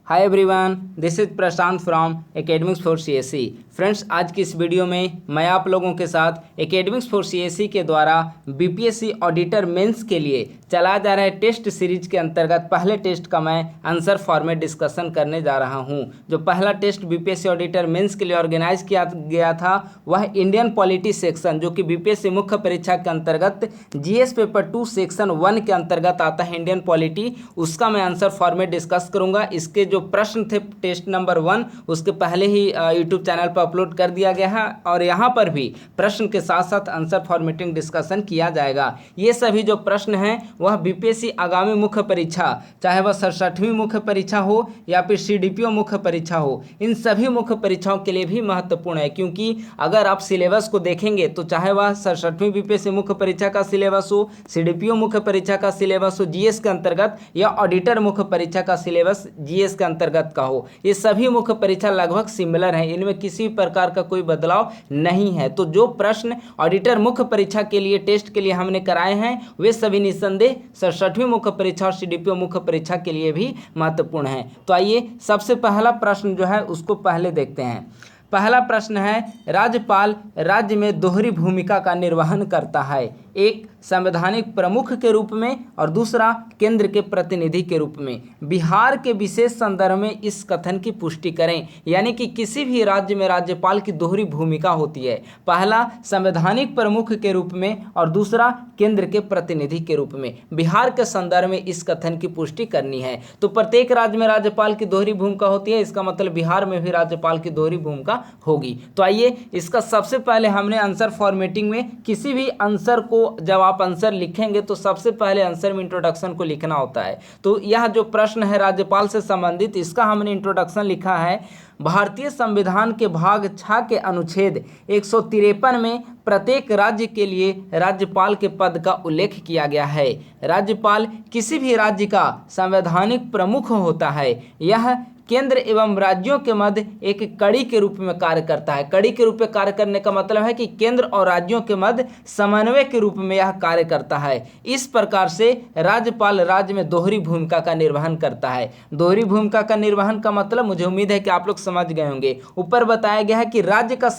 Hi everyone, this is Prashant from academics for CSE. Friends, आज की इस video में मैं आप लोगों के साथ एकेडमिक्स फॉर सीएसई के द्वारा बीपीएससी ऑडिटर मेंस के लिए चलाया जा रहा है टेस्ट सीरीज के अंतर्गत पहले टेस्ट का मैं आंसर फॉर्मेट डिस्कशन करने जा रहा हूं। जो पहला टेस्ट बीपीएससी ऑडिटर मेंस के लिए ऑर्गेनाइज किया गया था वह इंडियन पॉलिटी सेक्शन, जो कि बीपीएससी मुख्य परीक्षा के अंतर्गत जीएस पेपर 2 सेक्शन 1 के अंतर्गत आता है इंडियन पॉलिटी, उसका मैं आंसर फॉर्मेट डिस्कस करूंगा। इसके जो प्रश्न थे टेस्ट नंबर 1 उसके पहले ही यूट्यूब चैनल पर अपलोड कर दिया गया है और यहाँ पर भी प्रश्न के साथ साथ आंसर फॉर्मेटिंग डिस्कशन किया जाएगा। ये सभी जो प्रश्न हैं वह बीपीएससी आगामी मुख्य परीक्षा, चाहे वह 67वीं मुख्य परीक्षा हो या फिर सीडीपीओ मुख्य परीक्षा हो, इन सभी मुख्य परीक्षाओं के लिए भी महत्वपूर्ण है। क्योंकि अगर आप सिलेबस को देखेंगे तो चाहे वह 67वीं बीपीएससी मुख्य परीक्षा का सिलेबस हो, सीडीपीओ मुख्य परीक्षा का सिलेबस हो जीएस के अंतर्गत, या ऑडिटर मुख्य परीक्षा का सिलेबस जीएस के अंतर्गत का हो, ये सभी मुख्य परीक्षा लगभग सिमिलर हैं, इनमें किसी प्रकार का कोई बदलाव नहीं है। तो जो प्रश्न ऑडिटर मुख्य परीक्षा के लिए टेस्ट के लिए हमने कराए हैं वे सभी निस्संदेह 67वीं मुख्य परीक्षा और सीडीपीओ मुख्य परीक्षा के लिए भी महत्वपूर्ण है। तो आइए सबसे पहला प्रश्न जो है उसको पहले देखते हैं। पहला प्रश्न है, राज्यपाल राज्य में दोहरी भूमिका का निर्वहन करता है, एक संवैधानिक प्रमुख के रूप में और दूसरा केंद्र के प्रतिनिधि के रूप में। बिहार के विशेष संदर्भ में इस कथन की पुष्टि करें। यानी कि किसी भी राज्य में राज्यपाल की दोहरी भूमिका होती है, पहला संवैधानिक प्रमुख के रूप में और दूसरा केंद्र के प्रतिनिधि के रूप में। बिहार के संदर्भ में इस कथन की पुष्टि करनी है। तो प्रत्येक राज्य में राज्यपाल की दोहरी भूमिका होती है, इसका मतलब बिहार में भी राज्यपाल की दोहरी भूमिका होगी। तो आइए इसका सबसे पहले हमने आंसर फॉर्मेटिंग में किसी भी आंसर को जब आप आंसर लिखेंगे तो सबसे पहले आंसर में इंट्रोडक्शन को लिखना होता है। तो यह जो प्रश्न है राज्यपाल से संबंधित, इसका हमने इंट्रोडक्शन लिखा है। भारतीय संविधान के भाग 6 के अनुच्छेद 153 में प्रत्येक राज्य के लिए राज्यपाल के पद का उल्लेख किया गया है। राज्यपाल किसी भी राज्य का संवैधानिक प्रमुख होता है। यह केंद्र एवं राज्यों के मध्य एक कड़ी के रूप में कार्य करता है। कड़ी के रूप में कार्य करने का मतलब है कि केंद्र और राज्यों के मध्य समन्वय के रूप में यह कार्य करता है। इस प्रकार से राज्यपाल राज्य में दोहरी भूमिका का निर्वहन करता है। दोहरी भूमिका का निर्वहन का मतलब मुझे उम्मीद है कि आप लोग समझ गए होंगे। ऊपर बताया गया है कि राज्य के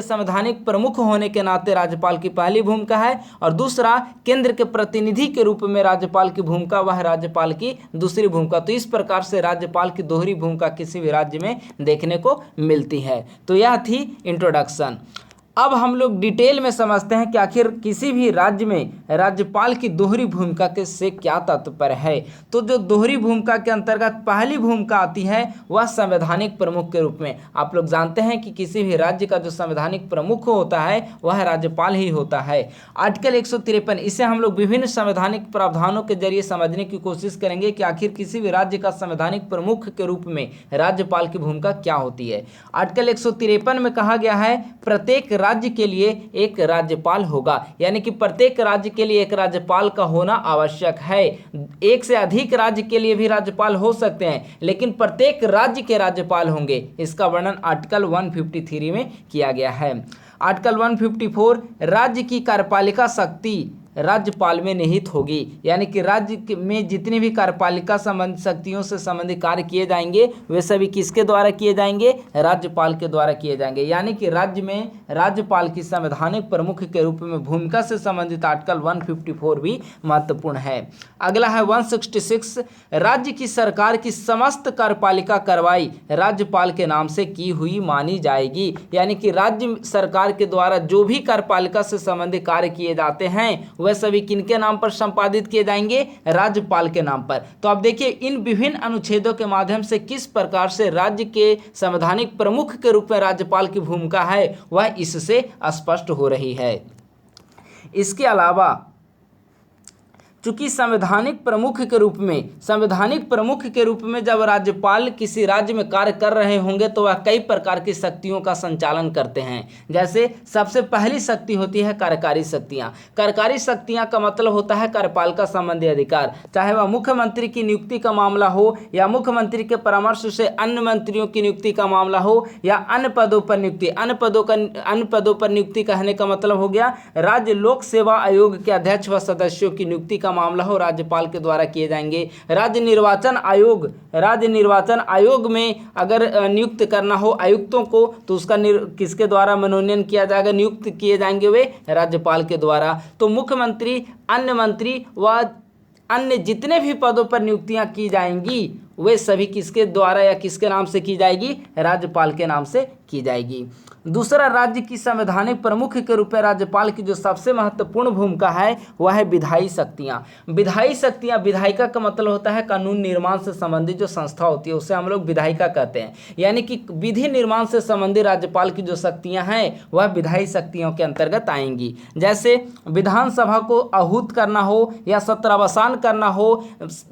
संवैधानिक प्रमुख होने के नाते राज्यपाल की पहली भूमिका है और दूसरा केंद्र के प्रतिनिधि के रूप में राज्यपाल की भूमिका, वह राज्यपाल की दूसरी भूमिका। तो इस प्रकार से राज्यपाल की दोहरी भूमिका किसी भी राज्य में देखने को मिलती है। तो यह थी इंट्रोडक्शन। अब हम लोग डिटेल में समझते हैं कि आखिर किसी भी राज्य में राज्यपाल की दोहरी भूमिका के से क्या तात्पर्य है। तो जो दोहरी भूमिका के अंतर्गत पहली भूमिका आती है वह संवैधानिक प्रमुख के रूप में। आप लोग जानते हैं कि किसी भी राज्य का जो संवैधानिक प्रमुख होता है वह राज्यपाल ही होता है। आर्टिकल 153, इसे हम लोग विभिन्न संवैधानिक प्रावधानों के जरिए समझने की कोशिश करेंगे कि आखिर किसी भी राज्य का संवैधानिक प्रमुख के रूप में राज्यपाल की भूमिका क्या होती है। आर्टिकल 153 में कहा गया है प्रत्येक राज्य के लिए एक राज्यपाल होगा। यानी कि प्रत्येक राज्य के लिए एक राज्यपाल का होना आवश्यक है। एक से अधिक राज्य के लिए भी राज्यपाल हो सकते हैं, लेकिन प्रत्येक राज्य के राज्यपाल होंगे। इसका वर्णन आर्टिकल 153 में किया गया है। आर्टिकल 154, राज्य की कार्यपालिका शक्ति राज्यपाल में निहित होगी। यानी कि राज्य में जितनी भी कार्यपालिका संबंधित शक्तियों से संबंधित कार्य किए जाएंगे वे सभी किसके द्वारा किए जाएंगे? राज्यपाल के द्वारा किए जाएंगे। यानी कि राज्य में राज्यपाल की संवैधानिक प्रमुख के रूप में भूमिका से संबंधित आर्टिकल 154 भी महत्वपूर्ण है। अगला है 166, राज्य की सरकार की समस्त कार्यपालिका कार्रवाई राज्यपाल के नाम से की हुई मानी जाएगी। यानी कि राज्य सरकार के द्वारा जो भी कार्यपालिका से संबंधित कार्य किए जाते हैं वह सभी किनके नाम पर संपादित किए जाएंगे? राज्यपाल के नाम पर। तो अब देखिए इन विभिन्न अनुच्छेदों के माध्यम से किस प्रकार से राज्य के संवैधानिक प्रमुख के रूप में राज्यपाल की भूमिका है वह इससे स्पष्ट हो रही है। इसके अलावा चूंकि संवैधानिक प्रमुख के रूप में जब राज्यपाल किसी राज्य में कार्य कर रहे होंगे तो वह कई प्रकार की शक्तियों का संचालन करते हैं। जैसे सबसे पहली शक्ति होती है कार्यकारी शक्तियां। कार्यकारी शक्तियां का मतलब होता है कार्यपालिका संबंधी अधिकार, चाहे वह मुख्यमंत्री की नियुक्ति का मामला हो या मुख्यमंत्री के परामर्श से अन्य मंत्रियों की नियुक्ति का मामला हो या अन्य पदों पर नियुक्ति। अन्य पदों पर नियुक्ति कहने का मतलब हो गया राज्य लोक सेवा आयोग के अध्यक्ष व सदस्यों की नियुक्ति का मामला हो राज्यपाल के द्वारा किए जाएंगे। राज्य निर्वाचन आयोग में अगर नियुक्त करना हो आयुक्तों को तो उसका किसके द्वारा मनोनयन किया जाएगा, नियुक्त किए जाएंगे वे राज्यपाल के द्वारा। तो मुख्यमंत्री, अन्य मंत्री व अन्य जितने भी पदों पर नियुक्तियां की जाएंगी वे सभी किसके द्वारा या किसके नाम से की जाएगी, राज्यपाल के नाम से की जाएगी। दूसरा, राज्य की संवैधानिक प्रमुख के रूप में राज्यपाल की जो सबसे महत्वपूर्ण भूमिका है वह है विधायी शक्तियाँ। विधायिका का मतलब होता है कानून निर्माण से संबंधित जो संस्था होती है उसे हम लोग विधायिका कहते हैं। यानी कि विधि निर्माण से संबंधित राज्यपाल की जो शक्तियाँ हैं वह विधायी शक्तियों के अंतर्गत आएंगी। जैसे विधानसभा को आहूत करना हो या सत्रावसान करना हो,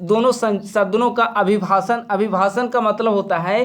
दोनों सदनों का अभिभाषण का मतलब होता है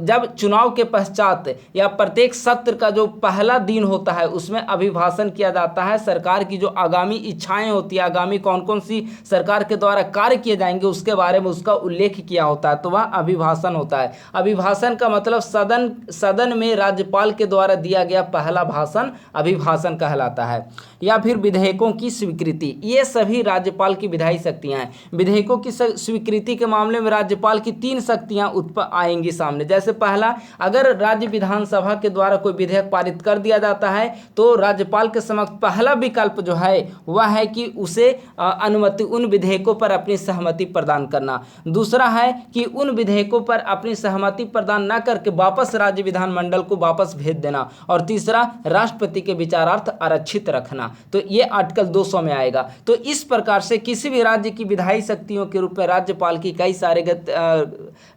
जब चुनाव के पश्चात या प्रत्येक सत्र का जो पहला दिन होता है उसमें अभिभाषण किया जाता है। सरकार की जो आगामी इच्छाएं होती है, आगामी कौन कौन सी सरकार के द्वारा कार्य किए जाएंगे उसके बारे में उसका उल्लेख किया होता है, तो वह अभिभाषण होता है। अभिभाषण का मतलब सदन में राज्यपाल के द्वारा दिया गया पहला भाषण अभिभाषण कहलाता है। या फिर विधेयकों की स्वीकृति, ये सभी राज्यपाल की विधायी शक्तियां हैं। विधेयकों की स्वीकृति के मामले में राज्यपाल की 3 शक्तियां आएंगी सामने। जैसे पहला, अगर राज्य विधानसभा के द्वारा कोई विधेयक पारित कर दिया जाता है तो राज्यपाल के समक्ष पहला विकल्प जो है वह है कि उसे अनुमति, उन विधेयकों पर अपनी सहमति प्रदान करना। दूसरा है कि उन विधेयकों पर अपनी सहमति प्रदान न करके वापस राज्य विधानमंडल को वापस भेज देना। और तीसरा, राष्ट्रपति के विचारार्थ आरक्षित रखना। तो ये आर्टिकल 200 में आएगा। तो इस प्रकार से किसी भी राज्य की विधायी शक्तियों के रूप में राज्यपाल की कई सारे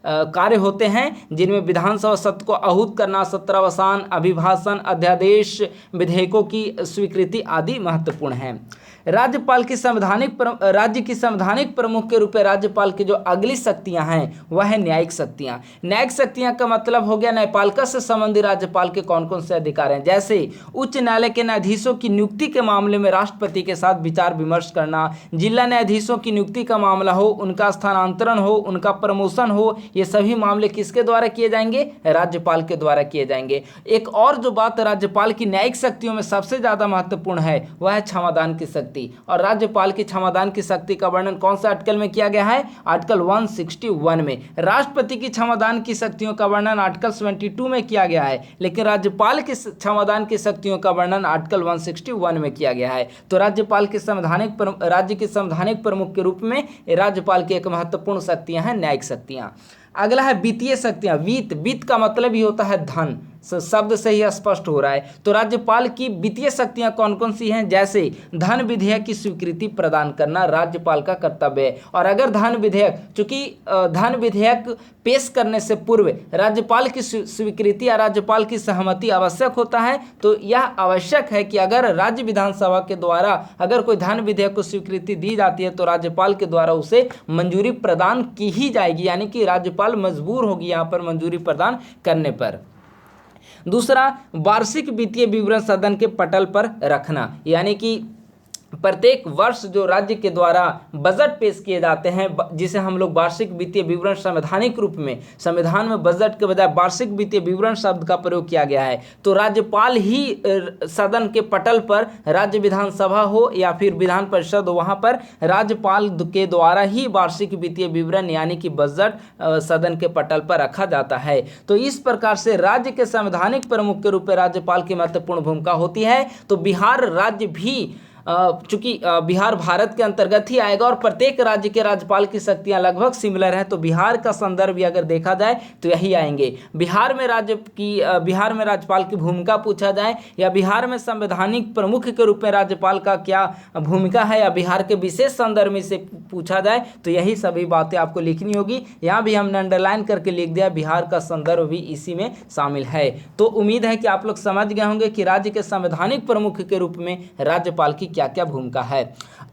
कार्य होते हैं जिनमें विधानसभा सत्र को आहूत करना, सत्रावसान, अभिभाषण, अध्यादेश, विधेयकों की स्वीकृति आदि महत्वपूर्ण हैं। राज्य की संवैधानिक प्रमुख के रूप में राज्यपाल की जो अगली शक्तियां हैं वह है न्यायिक शक्तियां। न्यायिक शक्तियां का मतलब हो गया न्यायपालिका से संबंधित राज्यपाल के कौन कौन से अधिकार हैं। जैसे उच्च न्यायालय के न्यायाधीशों की नियुक्ति के मामले में राष्ट्रपति के साथ विचार विमर्श करना, जिला न्यायाधीशों की नियुक्ति का मामला हो, उनका स्थानांतरण हो, उनका प्रमोशन हो, ये सभी मामले किसके द्वारा किए जाएंगे, राज्यपाल के द्वारा किए जाएंगे। एक और जो बात राज्यपाल की न्यायिक शक्तियों में सबसे ज्यादा महत्वपूर्ण है वह है क्षमादान की शक्ति। और राज्यपाल की क्षमादान की शक्ति का वर्णन कौन सा आर्टिकल में किया गया है, आर्टिकल 161 में। राष्ट्रपति की क्षमादान की शक्तियों का वर्णन आर्टिकल 72 में किया गया है, लेकिन राज्यपाल की क्षमादान की शक्तियों का वर्णन आर्टिकल 161 में किया गया है। तो राज्य की संवैधानिक प्रमुख के रूप में राज्यपाल की एक महत्वपूर्ण शक्तियां हैं न्यायिक शक्तियां। अगला है वित्तीय शक्तियां। वित्त का मतलब ही होता है धन, शब्द से ही स्पष्ट हो रहा है। तो राज्यपाल की वित्तीय शक्तियां कौन कौन सी हैं, जैसे धन विधेयक की स्वीकृति प्रदान करना राज्यपाल का कर्तव्य है। और अगर चूंकि धन विधेयक पेश करने से पूर्व राज्यपाल की स्वीकृति या राज्यपाल की सहमति आवश्यक होता है, तो यह आवश्यक है कि अगर राज्य विधानसभा के द्वारा अगर कोई धन विधेयक को स्वीकृति दी जाती है तो राज्यपाल के द्वारा उसे मंजूरी प्रदान की ही जाएगी, यानी कि राज्यपाल मजबूर होगी यहाँ पर मंजूरी प्रदान करने पर। दूसरा, वार्षिक वित्तीय विवरण सदन के पटल पर रखना, यानी कि प्रत्येक वर्ष जो राज्य के द्वारा बजट पेश किए जाते हैं जिसे हम लोग वार्षिक वित्तीय विवरण संवैधानिक रूप में, संविधान में बजट के बजाय वार्षिक वित्तीय विवरण शब्द का प्रयोग किया गया है। तो राज्यपाल ही सदन के पटल पर, राज्य विधानसभा हो या फिर विधान परिषद हो, वहां पर राज्यपाल के द्वारा ही वार्षिक वित्तीय विवरण यानी कि बजट सदन के पटल पर रखा जाता है। तो इस प्रकार से राज्य के संवैधानिक प्रमुख के रूप में राज्यपाल की महत्वपूर्ण भूमिका होती है। तो बिहार राज्य भी चूंकि बिहार भारत के अंतर्गत ही आएगा और प्रत्येक राज्य के राज्यपाल की शक्तियां लगभग सिमिलर हैं, तो बिहार का संदर्भ भी अगर देखा जाए तो यही आएंगे। बिहार में राज्यपाल की भूमिका पूछा जाए या बिहार में संवैधानिक प्रमुख के रूप में राज्यपाल का क्या भूमिका है या बिहार के विशेष संदर्भ में से पूछा जाए तो यही सभी बातें आपको लिखनी होगी। यहाँ भी हमने अंडरलाइन करके लिख दिया, बिहार का संदर्भ भी इसी में शामिल है। तो उम्मीद है कि आप लोग समझ गए होंगे कि राज्य के संवैधानिक प्रमुख के रूप में राज्यपाल की क्या क्या भूमिका है।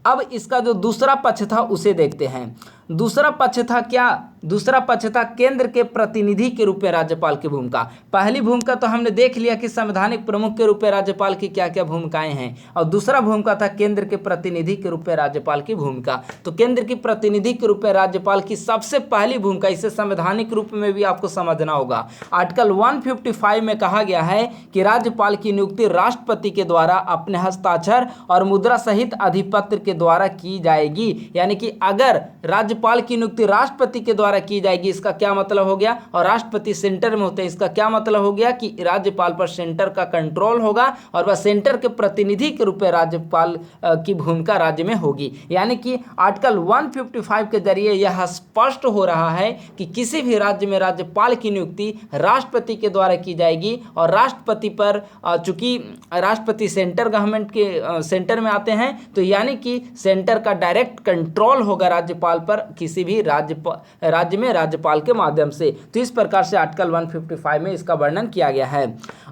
अब इसका जो दूसरा पक्ष था उसे देखते हैं। दूसरा पक्ष था क्या? दूसरा पक्ष था केंद्र के प्रतिनिधि के रूप में राज्यपाल की भूमिका। पहली भूमिका तो हमने देख लिया कि संवैधानिक प्रमुख के रूप में राज्यपाल की क्या क्या भूमिकाएं हैं, और दूसरा भूमिका था केंद्र के प्रतिनिधि के रूप में राज्यपाल की भूमिका। तो केंद्र की प्रतिनिधि के रूप में राज्यपाल की सबसे पहली भूमिका, इसे संवैधानिक रूप में भी आपको समझना होगा। आर्टिकल 155 में कहा गया है कि राज्यपाल की नियुक्ति राष्ट्रपति के द्वारा अपने हस्ताक्षर और मुद्रा सहित अधिपत्र के द्वारा की जाएगी। यानी कि अगर राज्यपाल की नियुक्ति राष्ट्रपति के द्वारा की जाएगी, इसका क्या मतलब हो गया, और राष्ट्रपति सेंटर में होते हैं, इसका क्या मतलब हो गया कि राज्यपाल पर सेंटर का कंट्रोल होगा और वह सेंटर के प्रतिनिधि के रूप में राज्यपाल की भूमिका राज्य में होगी। यानी कि आर्टिकल 155 के जरिए यह स्पष्ट हो रहा है कि किसी भी राज्य में राज्यपाल की नियुक्ति राष्ट्रपति के द्वारा की जाएगी, और राष्ट्रपति पर चूंकि राष्ट्रपति सेंटर गवर्नमेंट के सेंटर में आते हैं, तो यानी कि सेंटर का डायरेक्ट कंट्रोल होगा राज्यपाल पर किसी भी राज्य में राज्यपाल के माध्यम से। तो इस प्रकार से आर्टिकल 155 में इसका वर्णन किया गया है।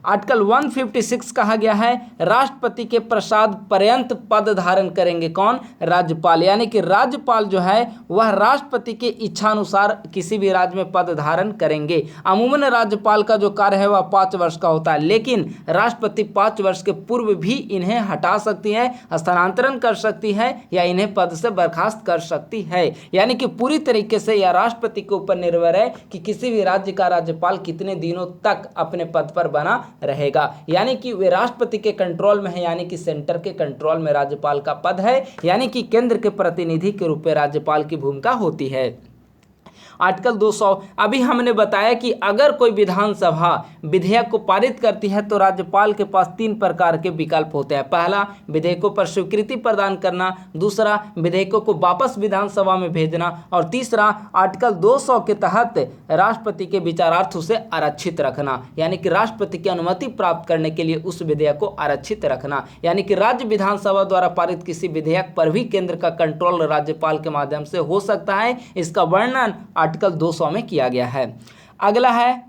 आर्टिकल 156 कहा गया है राष्ट्रपति के प्रसाद पर्यंत पद धारण करेंगे कौन? राज्यपाल। यानी कि राज्यपाल जो है वह राष्ट्रपति के इच्छा अनुसार किसी भी राज्य में पद धारण करेंगे। अमूमन राज्यपाल का जो कार्य है वह 5 वर्ष का होता है, लेकिन राष्ट्रपति 5 वर्ष के पूर्व भी इन्हें हटा सकती है, स्थानांतरण कर सकती है, या इन्हें पद से बर्खास्त कर सकती है। यानी कि पूरी तरीके से यह राष्ट्रपति के ऊपर निर्भर है कि किसी भी राज्य का राज्यपाल कितने दिनों तक अपने पद पर बना रहेगा। यानी कि वे राष्ट्रपति के कंट्रोल में है, यानी कि सेंटर के कंट्रोल में राज्यपाल का पद है, यानी कि केंद्र के प्रतिनिधि के रूप में राज्यपाल की भूमिका होती है। आर्टिकल 200, अभी हमने बताया कि अगर कोई विधानसभा विधेयक को पारित करती है तो राज्यपाल के पास 3 प्रकार के विकल्प होते हैं। पहला, विधेयकों पर स्वीकृति प्रदान करना, दूसरा, विधेयकों को वापस विधानसभा में भेजना, और तीसरा, आर्टिकल 200 के तहत राष्ट्रपति के विचारार्थ उसे आरक्षित रखना, यानी कि राष्ट्रपति की अनुमति प्राप्त करने के लिए उस विधेयक को आरक्षित रखना। यानी कि राज्य विधानसभा द्वारा पारित किसी विधेयक पर भी केंद्र का कंट्रोल राज्यपाल के माध्यम से हो सकता है। इसका वर्णन आर्टिकल 200 में किया गया है। अगला है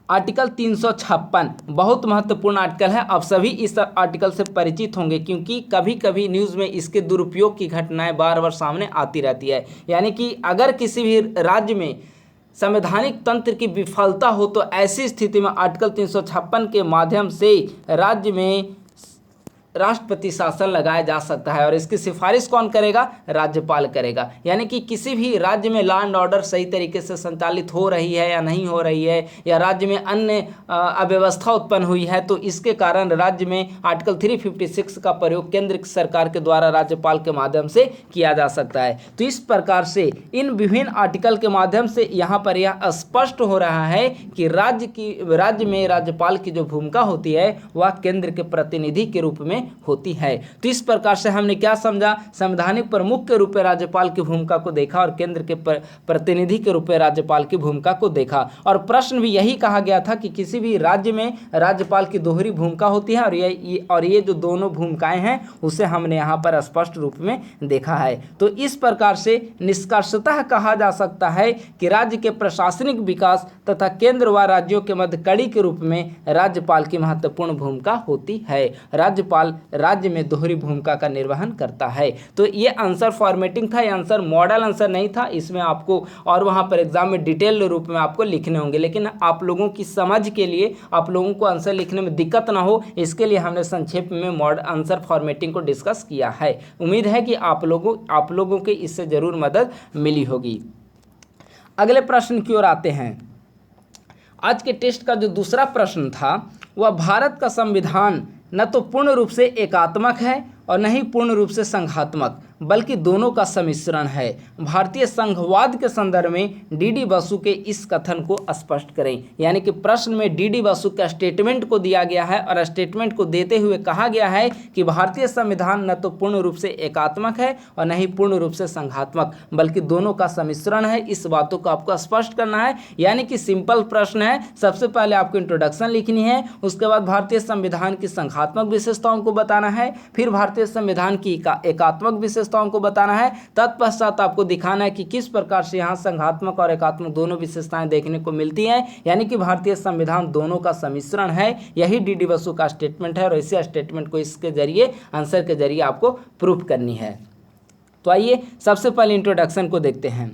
आर्टिकल 356, बहुत महत्वपूर्ण आर्टिकल है। अब सभी इस आर्टिकल से परिचित होंगे क्योंकि कभी कभी न्यूज़ में इसके दुरुपयोग की घटनाएं बार बार सामने आती रहती है। यानी कि अगर किसी भी राज्य में संवैधानिक तंत्र की विफलता हो तो ऐसी स्थिति में आर्टिकल 356 के माध्यम से राज्य में राष्ट्रपति शासन लगाया जा सकता है, और इसकी सिफारिश कौन करेगा? राज्यपाल करेगा। यानी कि किसी भी राज्य में लॉ एंड ऑर्डर सही तरीके से संचालित हो रही है या नहीं हो रही है, या राज्य में अन्य अव्यवस्था उत्पन्न हुई है, तो इसके कारण राज्य में आर्टिकल 356 का प्रयोग केंद्र सरकार के द्वारा राज्यपाल के माध्यम से किया जा सकता है। तो इस प्रकार से इन विभिन्न आर्टिकल के माध्यम से यहाँ पर यह स्पष्ट हो रहा है कि राज्य में राज्यपाल की जो भूमिका होती है वह केंद्र के प्रतिनिधि के रूप में होती है। तो इस प्रकार से हमने क्या समझा? संवैधानिक प्रमुख के रूप में राज्यपाल की भूमिका को देखा और केंद्र के प्रतिनिधि के रूप में राज्यपाल की भूमिका को देखा, और प्रश्न भी यही कहा गया था कि किसी भी राज्य में राज्यपाल की दोहरी भूमिका होती है, और ये जो दोनों भूमिकाएं हैं उसे हमने यहाँ पर स्पष्ट रूप में देखा है। तो इस प्रकार से निष्कर्षतः कहा जा सकता है कि राज्य के प्रशासनिक विकास तथा केंद्र व राज्यों के मध्य कड़ी के रूप में राज्यपाल की महत्वपूर्ण भूमिका होती है। राज्यपाल राज्य में दोहरी भूमिका का निर्वहन करता है। तो ये आंसर फॉर्मेटिंग था, ये आंसर मॉडल आंसर नहीं था, इसमें आपको और वहाँ पर एग्जाम में डिटेल रूप में आपको लिखने होंगे, लेकिन आप लोगों की समझ के लिए, आप लोगों को आंसर लिखने में दिक्कत ना हो, इसके लिए हमने संक्षेप में मॉडल आंसर फॉर्मेटिंग को डिस्कस किया है। उम्मीद है कि आप लोगों के इससे जरूर मदद मिली होगी। अगले प्रश्न की ओर आते हैं। आज के टेस्ट का जो दूसरा प्रश्न था वह भारत का संविधान न तो पूर्ण रूप से एकात्मक है और न ही पूर्ण रूप से संघात्मक, बल्कि दोनों का सम्मिश्रण है। भारतीय संघवाद के संदर्भ में डी.डी. बसु के इस कथन को स्पष्ट करें। यानी कि प्रश्न में डी.डी. बसु का स्टेटमेंट को दिया गया है, और स्टेटमेंट को देते हुए कहा गया है कि भारतीय संविधान न तो पूर्ण रूप से एकात्मक है और न ही पूर्ण रूप से संघात्मक, बल्कि दोनों का सम्मिश्रण है। इस बातों को आपको स्पष्ट करना है। यानी कि सिंपल प्रश्न है। सबसे पहले आपको इंट्रोडक्शन लिखनी है, उसके बाद भारतीय संविधान की संघात्मक विशेषताओं को बताना है, फिर भारतीय संविधान की एकात्मक विशेषताओं को बताना है, तत्पश्चात आपको दिखाना है कि किस प्रकार से यहाँ संघात्मक और एकात्मक दोनों विशेषताएं देखने को मिलती हैं। यानी कि भारतीय संविधान दोनों का सम्मिश्रण है। यही डी.डी. बसु का स्टेटमेंट है, और इसी स्टेटमेंट को इसके जरिए आंसर के जरिए आपको प्रूफ करनी है। तो आइए सबसे पहले इंट्रोडक्शन को देखते हैं।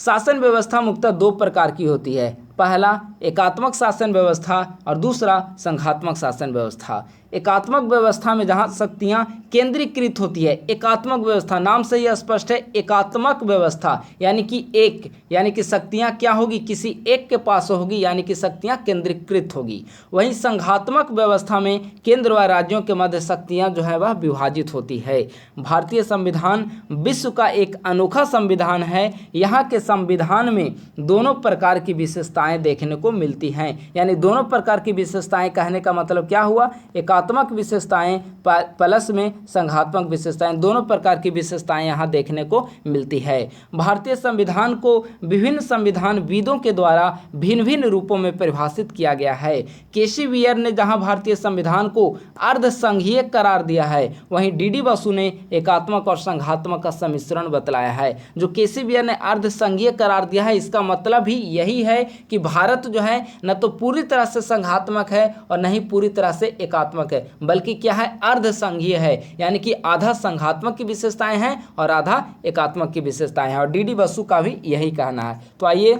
शासन व्यवस्था मुख्यतः दो प्रकार की होती है। पहला एकात्मक शासन व्यवस्था और दूसरा संघात्मक शासन व्यवस्था। एकात्मक व्यवस्था में जहाँ शक्तियाँ केंद्रीकृत होती है, एकात्मक व्यवस्था नाम से ही स्पष्ट है, एकात्मक व्यवस्था यानी कि एक, यानी कि शक्तियाँ क्या होगी, किसी एक के पास होगी, यानी कि शक्तियाँ केंद्रीकृत होगी। वहीं संघात्मक व्यवस्था में केंद्र व राज्यों के मध्य शक्तियाँ जो है वह विभाजित होती है। भारतीय संविधान विश्व का एक अनोखा संविधान है। यहाँ के संविधान में दोनों प्रकार की विशेषताएं देखने को मिलती हैं, यानी दोनों प्रकार की विशेषताएं कहने का मतलब क्या हुआ, एकात्मक विशेषताएं प्लस में संघात्मक विशेषताएं, दोनों प्रकार की विशेषताएं यहाँ देखने को मिलती है। भारतीय संविधान को विभिन्न संविधानविदों के द्वारा भिन्न भिन्न रूपों में परिभाषित किया गया है। केसी वियर ने जहां भारतीय संविधान को अर्धसंघीय करार दिया है, वहीं डी बसु ने एकात्मक और संघात्मक का सम्मिश्रण बतलाया है। जो केसी वियर ने अर्धसंघीय करार दिया है, इसका मतलब ही यही है कि भारत जो है न तो पूरी तरह से संघात्मक है और न ही पूरी तरह से एकात्मक है, बल्कि क्या है, अर्धसंघीय है, यानी कि आधा संघात्मक की विशेषताएं हैं और आधा एकात्मक की विशेषताएं हैं। और डी बसु का भी यही कहना है। तो आइए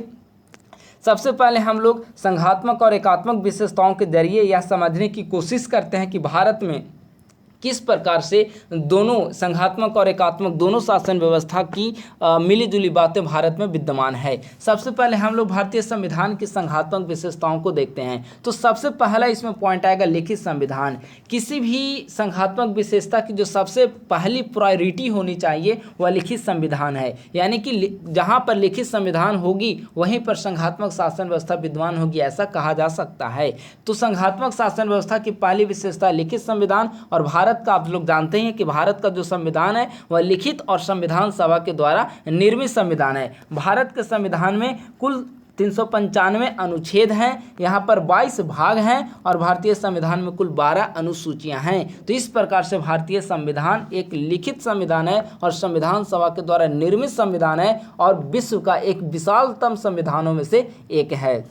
सबसे पहले हम लोग संघात्मक और एकात्मक विशेषताओं के जरिए यह समझने की कोशिश करते हैं कि भारत में किस प्रकार से दोनों संघात्मक और एकात्मक दोनों शासन व्यवस्था की मिलीजुली बातें भारत में विद्यमान है। सबसे पहले हम लोग भारतीय संविधान की संघात्मक विशेषताओं को देखते हैं। तो सबसे पहला इसमें पॉइंट आएगा लिखित संविधान। किसी भी संघात्मक विशेषता की जो सबसे पहली प्रायोरिटी होनी चाहिए वह लिखित संविधान है, यानी कि जहाँ पर लिखित संविधान होगी वहीं पर संघात्मक शासन व्यवस्था विद्यमान होगी, ऐसा कहा जा सकता है। तो संघात्मक शासन व्यवस्था की पहली विशेषता लिखित संविधान। और भारत का आप लोग जानते हैं कि भारत का जो संविधान है वह लिखित और संविधान सभा के द्वारा निर्मित संविधान है। भारत के संविधान में कुल 395 अनुच्छेद हैं, यहाँ पर 22 भाग हैं और भारतीय संविधान में कुल 12 अनुसूचियां हैं। तो इस प्रकार से भारतीय संविधान एक लिखित संविधान है और संविधान सभा के द्वारा निर्मित संविधान है और विश्व का एक विशालतम संविधानों में से एक है।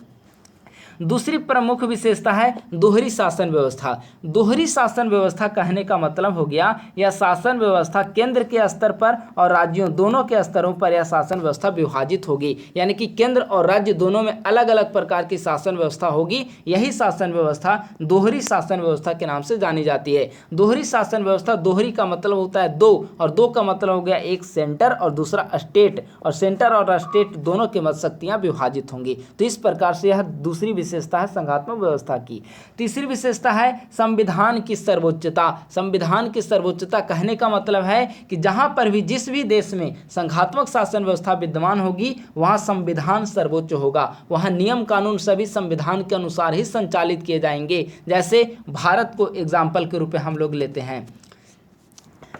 दूसरी प्रमुख विशेषता है दोहरी शासन व्यवस्था। दोहरी शासन व्यवस्था कहने का मतलब हो गया यह शासन व्यवस्था केंद्र के स्तर पर और राज्यों दोनों के स्तरों पर यह शासन व्यवस्था विभाजित होगी, यानी कि केंद्र और राज्य दोनों में अलग अलग प्रकार की शासन व्यवस्था होगी। यही शासन व्यवस्था दोहरी शासन व्यवस्था के नाम से जानी जाती है। दोहरी शासन व्यवस्था, दोहरी का मतलब होता है दो, और दो का मतलब हो गया एक सेंटर और दूसरा स्टेट, और सेंटर और स्टेट दोनों के मध्य शक्तियां विभाजित होंगी। तो इस प्रकार से यह दूसरी विशेषता है संघात्मक व्यवस्था की। तीसरी विशेषता है संविधान की सर्वोच्चता। संविधान की सर्वोच्चता कहने का मतलब है कि जहां पर भी जिस भी देश में संघात्मक शासन व्यवस्था विद्यमान होगी वहां संविधान सर्वोच्च होगा, वहां नियम कानून सभी संविधान के अनुसार ही संचालित किए जाएंगे। जैसे भारत को एग्जाम्पल के रूप में हम लोग लेते हैं,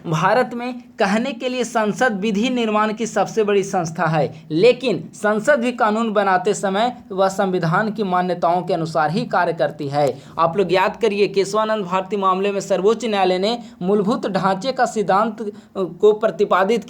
भारत में कहने के लिए संसद विधि निर्माण की सबसे बड़ी संस्था है, लेकिन संसद भी कानून बनाते समय वह संविधान की मान्यताओं के अनुसार ही कार्य करती है। आप लोग याद करिए केशवानंद भारती मामले में सर्वोच्च न्यायालय ने मूलभूत ढांचे का सिद्धांत को प्रतिपादित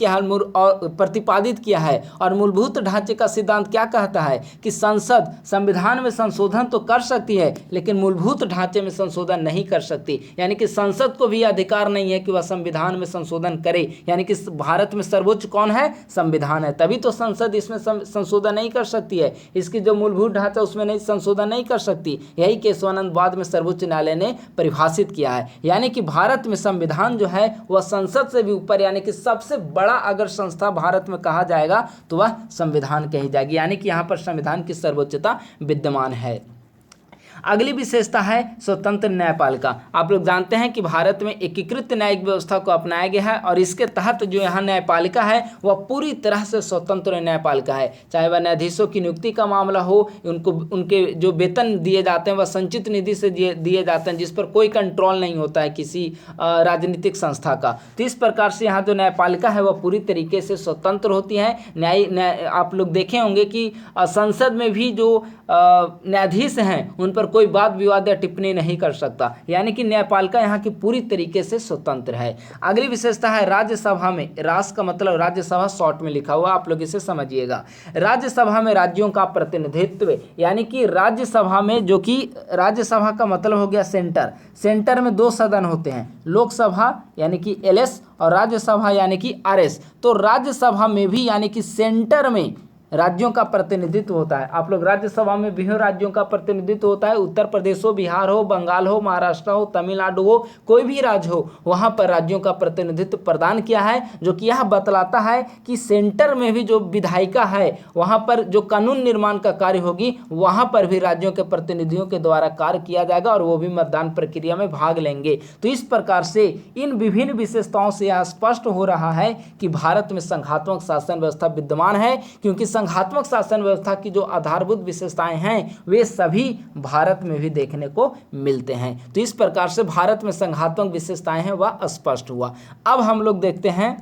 किया है और मूलभूत ढांचे का सिद्धांत क्या कहता है कि संसद संविधान में संशोधन तो कर सकती है लेकिन मूलभूत ढांचे में संशोधन नहीं कर सकती, यानी कि संसद को भी अधिकार नहीं है कि वह संविधान में संशोधन करे। यानी कि भारत में सर्वोच्च कौन है? संविधान है, तभी तो संसद इसमें संशोधन नहीं कर सकती है, इसकी जो मूलभूत ढांचा उसमें नहीं संशोधन नहीं कर सकती। यही केशवानंद बाद में सर्वोच्च न्यायालय ने परिभाषित किया है। यानी कि भारत में संविधान जो है वह संसद से भी ऊपर, यानी कि सबसे बड़ा अगर संस्था भारत में कहा जाएगा तो वह संविधान कही जाएगी, यानी कि यहाँ पर संविधान की सर्वोच्चता विद्यमान है। अगली विशेषता है स्वतंत्र न्यायपालिका। आप लोग जानते हैं कि भारत में एकीकृत न्यायिक व्यवस्था को अपनाया गया है और इसके तहत जो यहाँ न्यायपालिका है वह पूरी तरह से स्वतंत्र न्यायपालिका है। चाहे वह न्यायाधीशों की नियुक्ति का मामला हो, उनके जो वेतन दिए जाते हैं वह संचित निधि से दिए जाते हैं, जिस पर कोई कंट्रोल नहीं होता है किसी राजनीतिक संस्था का। तो इस प्रकार से यहाँ जो न्यायपालिका है वह पूरी तरीके से स्वतंत्र होती है। आप लोग देखे होंगे कि संसद में भी जो न्यायाधीश हैं उन पर कोई वाद विवाद या टिप्पणी नहीं कर सकता, यानी कि न्यायपालिका यहाँ की पूरी तरीके से स्वतंत्र है। अगली विशेषता है राज्यसभा में, राष्ट्र का मतलब राज्यसभा शॉर्ट में लिखा हुआ, आप लोग इसे समझिएगा। राज्यसभा में राज्यों का प्रतिनिधित्व, यानी कि राज्यसभा में, जो कि राज्यसभा का मतलब हो गया सेंटर, सेंटर में 2 सदन होते हैं, लोकसभा यानी कि LS और राज्यसभा यानी कि RS। तो राज्यसभा में भी यानी कि सेंटर में राज्यों का प्रतिनिधित्व होता है। आप लोग राज्यसभा में भी राज्यों का प्रतिनिधित्व होता है, उत्तर प्रदेश हो, बिहार हो, बंगाल हो, महाराष्ट्र हो, तमिलनाडु हो, कोई भी राज्य हो, वहाँ पर राज्यों का प्रतिनिधित्व प्रदान किया है, जो कि यह बतलाता है कि सेंटर में भी जो विधायिका है, वहाँ पर जो कानून निर्माण का कार्य होगी, वहाँ पर भी राज्यों के प्रतिनिधियों के द्वारा कार्य किया जाएगा और वो भी मतदान प्रक्रिया में भाग लेंगे। तो इस प्रकार से इन विभिन्न विशेषताओं से यह स्पष्ट हो रहा है कि भारत में संघात्मक शासन व्यवस्था विद्यमान है, क्योंकि संघात्मक शासन व्यवस्था की जो आधारभूत विशेषताएं हैं वे सभी भारत में भी देखने को मिलते हैं। तो इस प्रकार से भारत में संघात्मक विशेषताएं हैं वह स्पष्ट हुआ। अब हम लोग देखते हैं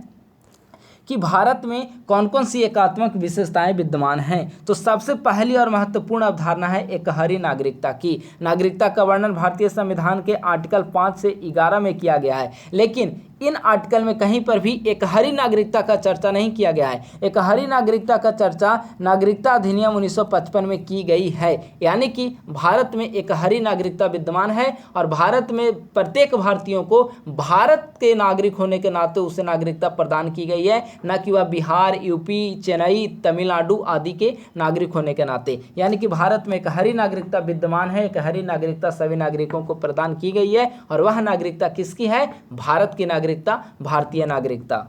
कि भारत में कौन कौन सी एकात्मक विशेषताएं विद्यमान हैं। तो सबसे पहली और महत्वपूर्ण अवधारणा है एकहरी नागरिकता की। नागरिकता का वर्णन भारतीय संविधान के आर्टिकल 5 से 11 में किया गया है, लेकिन इन आर्टिकल में कहीं पर भी एकहरी नागरिकता का चर्चा नहीं किया गया है। एकहरी नागरिकता का चर्चा नागरिकता अधिनियम 1955 में की गई है, यानी कि भारत में एकहरी नागरिकता विद्यमान है और भारत में प्रत्येक भारतीयों को भारत के नागरिक होने के नाते उसे नागरिकता प्रदान की गई है, न कि वह बिहार, यूपी, चेन्नई, तमिलनाडु आदि के नागरिक होने के नाते। यानी कि भारत में एकहरी नागरिकता विद्यमान है, एकहरी नागरिकता सभी नागरिकों को प्रदान की गई है और वह नागरिकता किसकी है? भारत की नागरिकता, भारतीय नागरिकता।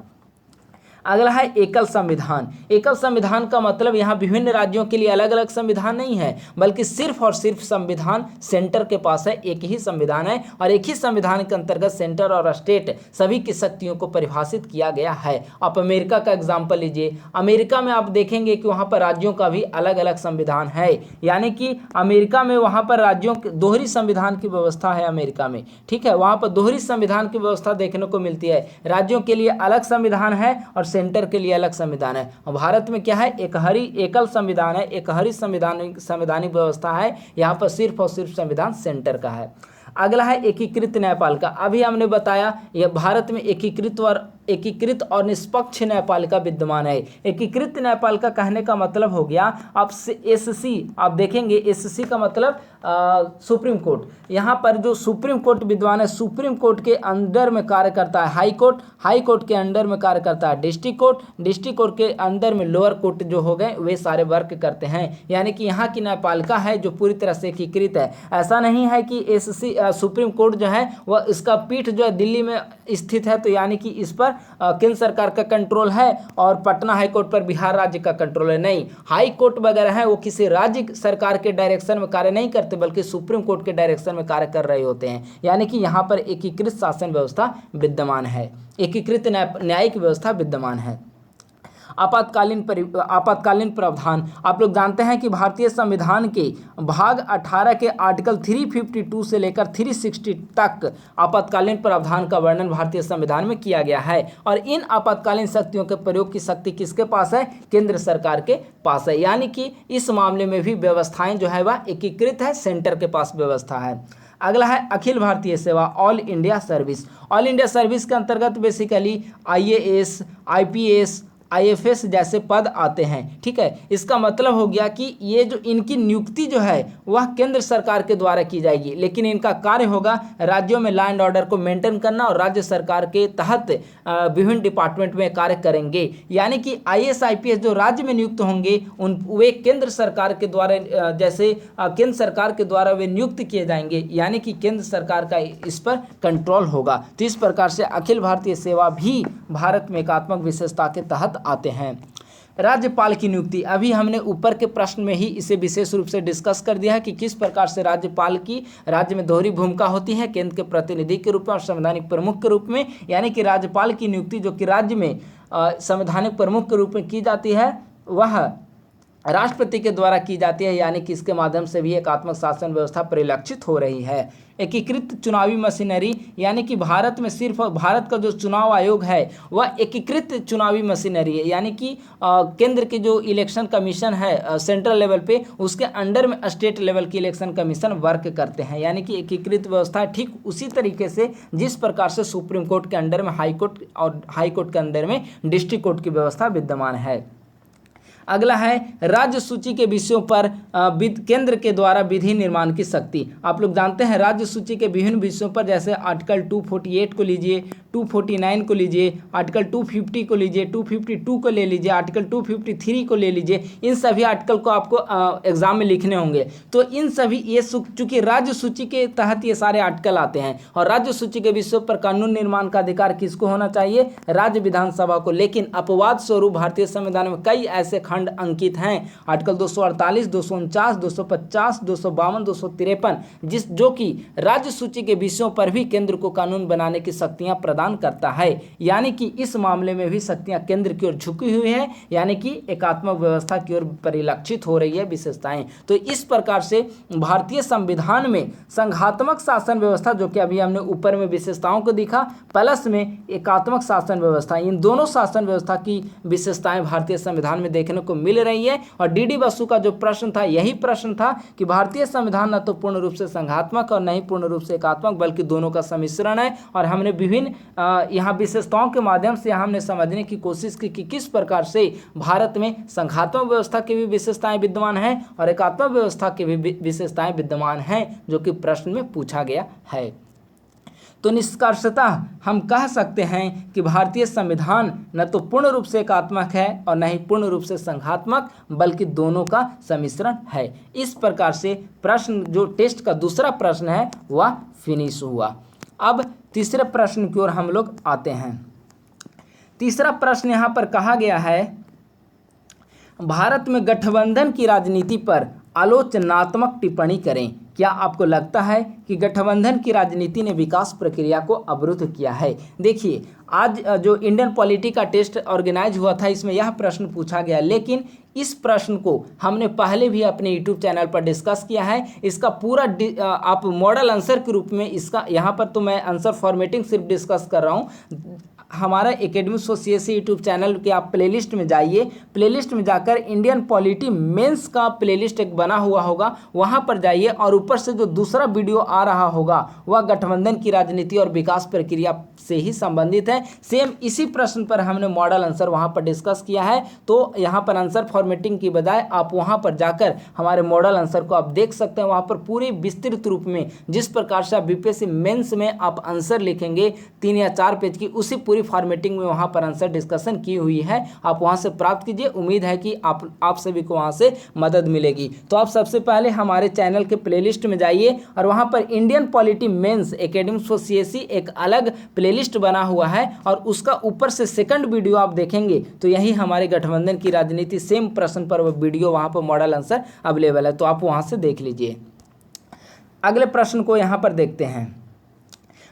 अगला है एकल संविधान। एकल संविधान का मतलब यहाँ विभिन्न राज्यों के लिए अलग अलग संविधान नहीं है, बल्कि सिर्फ और सिर्फ संविधान सेंटर के पास है, एक ही संविधान है और एक ही संविधान के अंतर्गत सेंटर और स्टेट सभी की शक्तियों को परिभाषित किया गया है। आप अमेरिका का एग्जाम्पल लीजिए, अमेरिका में आप देखेंगे कि वहाँ पर राज्यों का भी अलग अलग संविधान है, यानी कि अमेरिका में वहाँ पर राज्यों के दोहरी संविधान की व्यवस्था है अमेरिका में, ठीक है, वहाँ पर दोहरी संविधान की व्यवस्था देखने को मिलती है। राज्यों के लिए अलग संविधान है और सेंटर के लिए अलग संविधान है। और भारत में क्या है? एकल संविधान है, एकहरी संवैधानिक व्यवस्था है। यहाँ पर सिर्फ और सिर्फ संविधान सेंटर का है। अगला है एकीकृत न्यायपालिका। अभी हमने बताया यह भारत में एकीकृत और निष्पक्ष न्यायपालिका विद्यमान है। एकीकृत न्यायपालिका कहने का मतलब हो गया, आप SC आप देखेंगे, SC का मतलब सुप्रीम कोर्ट। यहाँ पर जो सुप्रीम कोर्ट विद्यमान है, सुप्रीम कोर्ट के अंडर में कार्य करता है हाई कोर्ट के अंडर में कार्य करता है डिस्ट्रिक्ट कोर्ट के अंदर में लोअर कोर्ट जो हो गए वे सारे वर्क करते हैं। यानी कि यहाँ की न्यायपालिका है जो पूरी तरह से एकीकृत है। ऐसा नहीं है कि SC सुप्रीम कोर्ट जो है वह इसका पीठ जो है दिल्ली में स्थित है, तो यानी कि इस पर केंद्र सरकार का कंट्रोल है और पटना हाई कोर्ट पर बिहार राज्य का कंट्रोल है। नहीं, हाई कोर्ट वगैरह है वो किसी राज्य सरकार के डायरेक्शन में कार्य नहीं करते, बल्कि सुप्रीम कोर्ट के डायरेक्शन में कार्य कर रहे होते हैं। यानी कि यहाँ पर एकीकृत शासन व्यवस्था विद्यमान है, एकीकृत न्यायिक व्यवस्था विद्यमान है। आपातकालीन प्रावधान। आप लोग जानते हैं कि भारतीय संविधान के भाग 18 के आर्टिकल 352 से लेकर 360 तक आपातकालीन प्रावधान का वर्णन भारतीय संविधान में किया गया है और इन आपातकालीन शक्तियों के प्रयोग की शक्ति किसके पास है? केंद्र सरकार के पास है। यानी कि इस मामले में भी व्यवस्थाएं जो है वह एकीकृत है, सेंटर के पास व्यवस्था है। अगला है अखिल भारतीय सेवा, all India service. All India service के अंतर्गत बेसिकली IAS, IPS, IFS जैसे पद आते हैं, ठीक है। इसका मतलब हो गया कि ये जो इनकी नियुक्ति जो है वह केंद्र सरकार के द्वारा की जाएगी, लेकिन इनका कार्य होगा राज्यों में लॉ एंड ऑर्डर को मेंटेन करना और राज्य सरकार के तहत विभिन्न डिपार्टमेंट में कार्य करेंगे। यानी कि IAS IPS जो राज्य में नियुक्त होंगे वे केंद्र सरकार के द्वारा केंद्र सरकार के द्वारा वे नियुक्त किए जाएंगे, यानी कि केंद्र सरकार का इस पर कंट्रोल होगा। तो इस प्रकार से अखिल भारतीय सेवा भी भारत में एकात्मक विशेषता के तहत आते हैं। राज्यपाल की नियुक्ति, अभी हमने ऊपर के प्रश्न में ही इसे विशेष रूप से डिस्कस कर दिया है कि किस प्रकार से राज्यपाल की राज्य में दोहरी भूमिका होती है, केंद्र के प्रतिनिधि के रूप में और संवैधानिक प्रमुख के रूप में। यानी कि राज्यपाल की नियुक्ति जो कि राज्य में संवैधानिक प्रमुख के रूप में की जाती है, वह राष्ट्रपति के द्वारा की जाती है, यानी कि इसके माध्यम से भी एकात्मक शासन व्यवस्था परिलक्षित हो रही है। एकीकृत चुनावी मशीनरी, यानी कि भारत में सिर्फ भारत का जो चुनाव आयोग है वह एकीकृत चुनावी मशीनरी है, यानी कि केंद्र के जो इलेक्शन कमीशन है सेंट्रल लेवल पे, उसके अंडर में स्टेट लेवल की इलेक्शन कमीशन वर्क करते हैं। यानी कि एकीकृत व्यवस्था ठीक उसी तरीके से जिस प्रकार से सुप्रीम कोर्ट के अंडर में हाई कोर्ट और हाई कोर्ट के अंडर में डिस्ट्रिक्ट कोर्ट की व्यवस्था विद्यमान है। अगला है राज्य सूची के विषयों पर केंद्र के द्वारा विधि निर्माण की शक्ति। आप लोग जानते हैं राज्य सूची के विभिन्न विषयों पर, जैसे आर्टिकल 248 को लीजिए, 249 को लीजिए, आर्टिकल 250 को लीजिए, 252 को ले लीजिए, आर्टिकल 253 को ले लीजिए। इन सभी आर्टिकल को आपको एग्जाम में लिखने होंगे। तो इन सभी ये चूंकि राज्य सूची के तहत ये सारे आर्टिकल आते हैं, और राज्य सूची के विषयों पर कानून निर्माण का अधिकार किसको होना चाहिए? राज्य विधानसभा को। लेकिन अपवाद स्वरूप भारतीय संविधान में कई ऐसे खंड अंकित हैं, आर्टिकल 248, 249, 250, 252, 253, जो कि राज्य सूची के विषयों पर भी केंद्र को कानून बनाने की शक्तियां प्रदान करता है। यानी कि इस मामले में भी शक्तियां केंद्र की ओर झुकी हुई है, यानी कि एकात्मक व्यवस्था की ओर परिलक्षित हो रही है विशेषताएं। तो इस प्रकार से भारतीय संविधान में संघात्मक शासन व्यवस्था, जो कि अभी हमने ऊपर में विशेषताओं को देखा, प्लस में एकात्मक शासन व्यवस्था, इन दोनों शासन व्यवस्था की विशेषताएं भारतीय संविधान में देखने को मिल रही है। और डीडी बसु का जो प्रश्न था यही प्रश्न था कि भारतीय संविधान न तो पूर्ण रूप से संघात्मक और न ही पूर्ण रूप से एकात्मक, बल्कि दोनों का सम्मिश्रण है। और हमने विभिन्न यहाँ विशेषताओं के माध्यम से हमने समझने की कोशिश की कि किस प्रकार से भारत में संघात्मक व्यवस्था की भी विशेषताएं विद्यमान हैं और एकात्मक व्यवस्था की भी विशेषताएं विद्यमान हैं, जो कि प्रश्न में पूछा गया है। तो निष्कर्षतः हम कह सकते हैं कि भारतीय संविधान न तो पूर्ण रूप से एकात्मक है और न ही पूर्ण रूप से संघात्मक, बल्कि दोनों का सम्मिश्रण है। इस प्रकार से प्रश्न, जो टेस्ट का दूसरा प्रश्न है, वह फिनिश हुआ। अब तीसरे प्रश्न की ओर हम लोग आते हैं। तीसरा प्रश्न यहाँ पर कहा गया है, भारत में गठबंधन की राजनीति पर आलोचनात्मक टिप्पणी करें। क्या आपको लगता है कि गठबंधन की राजनीति ने विकास प्रक्रिया को अवरुद्ध किया है? देखिए, आज जो इंडियन पॉलिटी का टेस्ट ऑर्गेनाइज हुआ था, इसमें यह प्रश्न पूछा गया, लेकिन इस प्रश्न को हमने पहले भी अपने यूट्यूब चैनल पर डिस्कस किया है। इसका पूरा आप मॉडल आंसर के रूप में इसका, यहाँ पर तो मैं आंसर फॉर्मेटिंग सिर्फ डिस्कस कर रहा हूँ। हमारा academics for CSE YouTube channel के आप प्लेलिस्ट में जाइए, प्लेलिस्ट में जाकर इंडियन पॉलिटी मेंस का प्लेलिस्ट एक बना हुआ होगा, वहां पर जाइए और ऊपर से जो दूसरा वीडियो आ रहा होगा वह गठबंधन की राजनीति और विकास प्रक्रिया से ही संबंधित है। सेम इसी प्रश्न पर हमने मॉडल आंसर वहां पर डिस्कस किया है। तो यहाँ पर आंसर फॉर्मेटिंग की बजाय आप वहां पर जाकर हमारे मॉडल आंसर को आप देख सकते हैं। वहां पर पूरे विस्तृत रूप में जिस प्रकार से आप बीपीएससी मेंस में आप आंसर लिखेंगे 3 या 4 पेज की, उसी पूरी फॉर्मेटिंग में वहां पर आंसर डिस्कशन की हुई है। आप वहां से प्राप्त कीजिए। उम्मीद है कि आप सभी को वहां से मदद मिलेगी। तो आप सबसे पहले हमारे चैनल के प्लेलिस्ट में जाइए और वहां पर Indian polity mains academics for CSE एक अलग प्लेलिस्ट बना हुआ है, और उसका ऊपर से सेकंड वीडियो आप देखेंगे तो यही हमारे गठबंधन की राजनीति सेम प्रश्न पर वो वीडियो वहां पर मॉडल आंसर अवेलेबल है, तो आप वहां से देख लीजिए। अगले प्रश्न को यहां पर देखते हैं,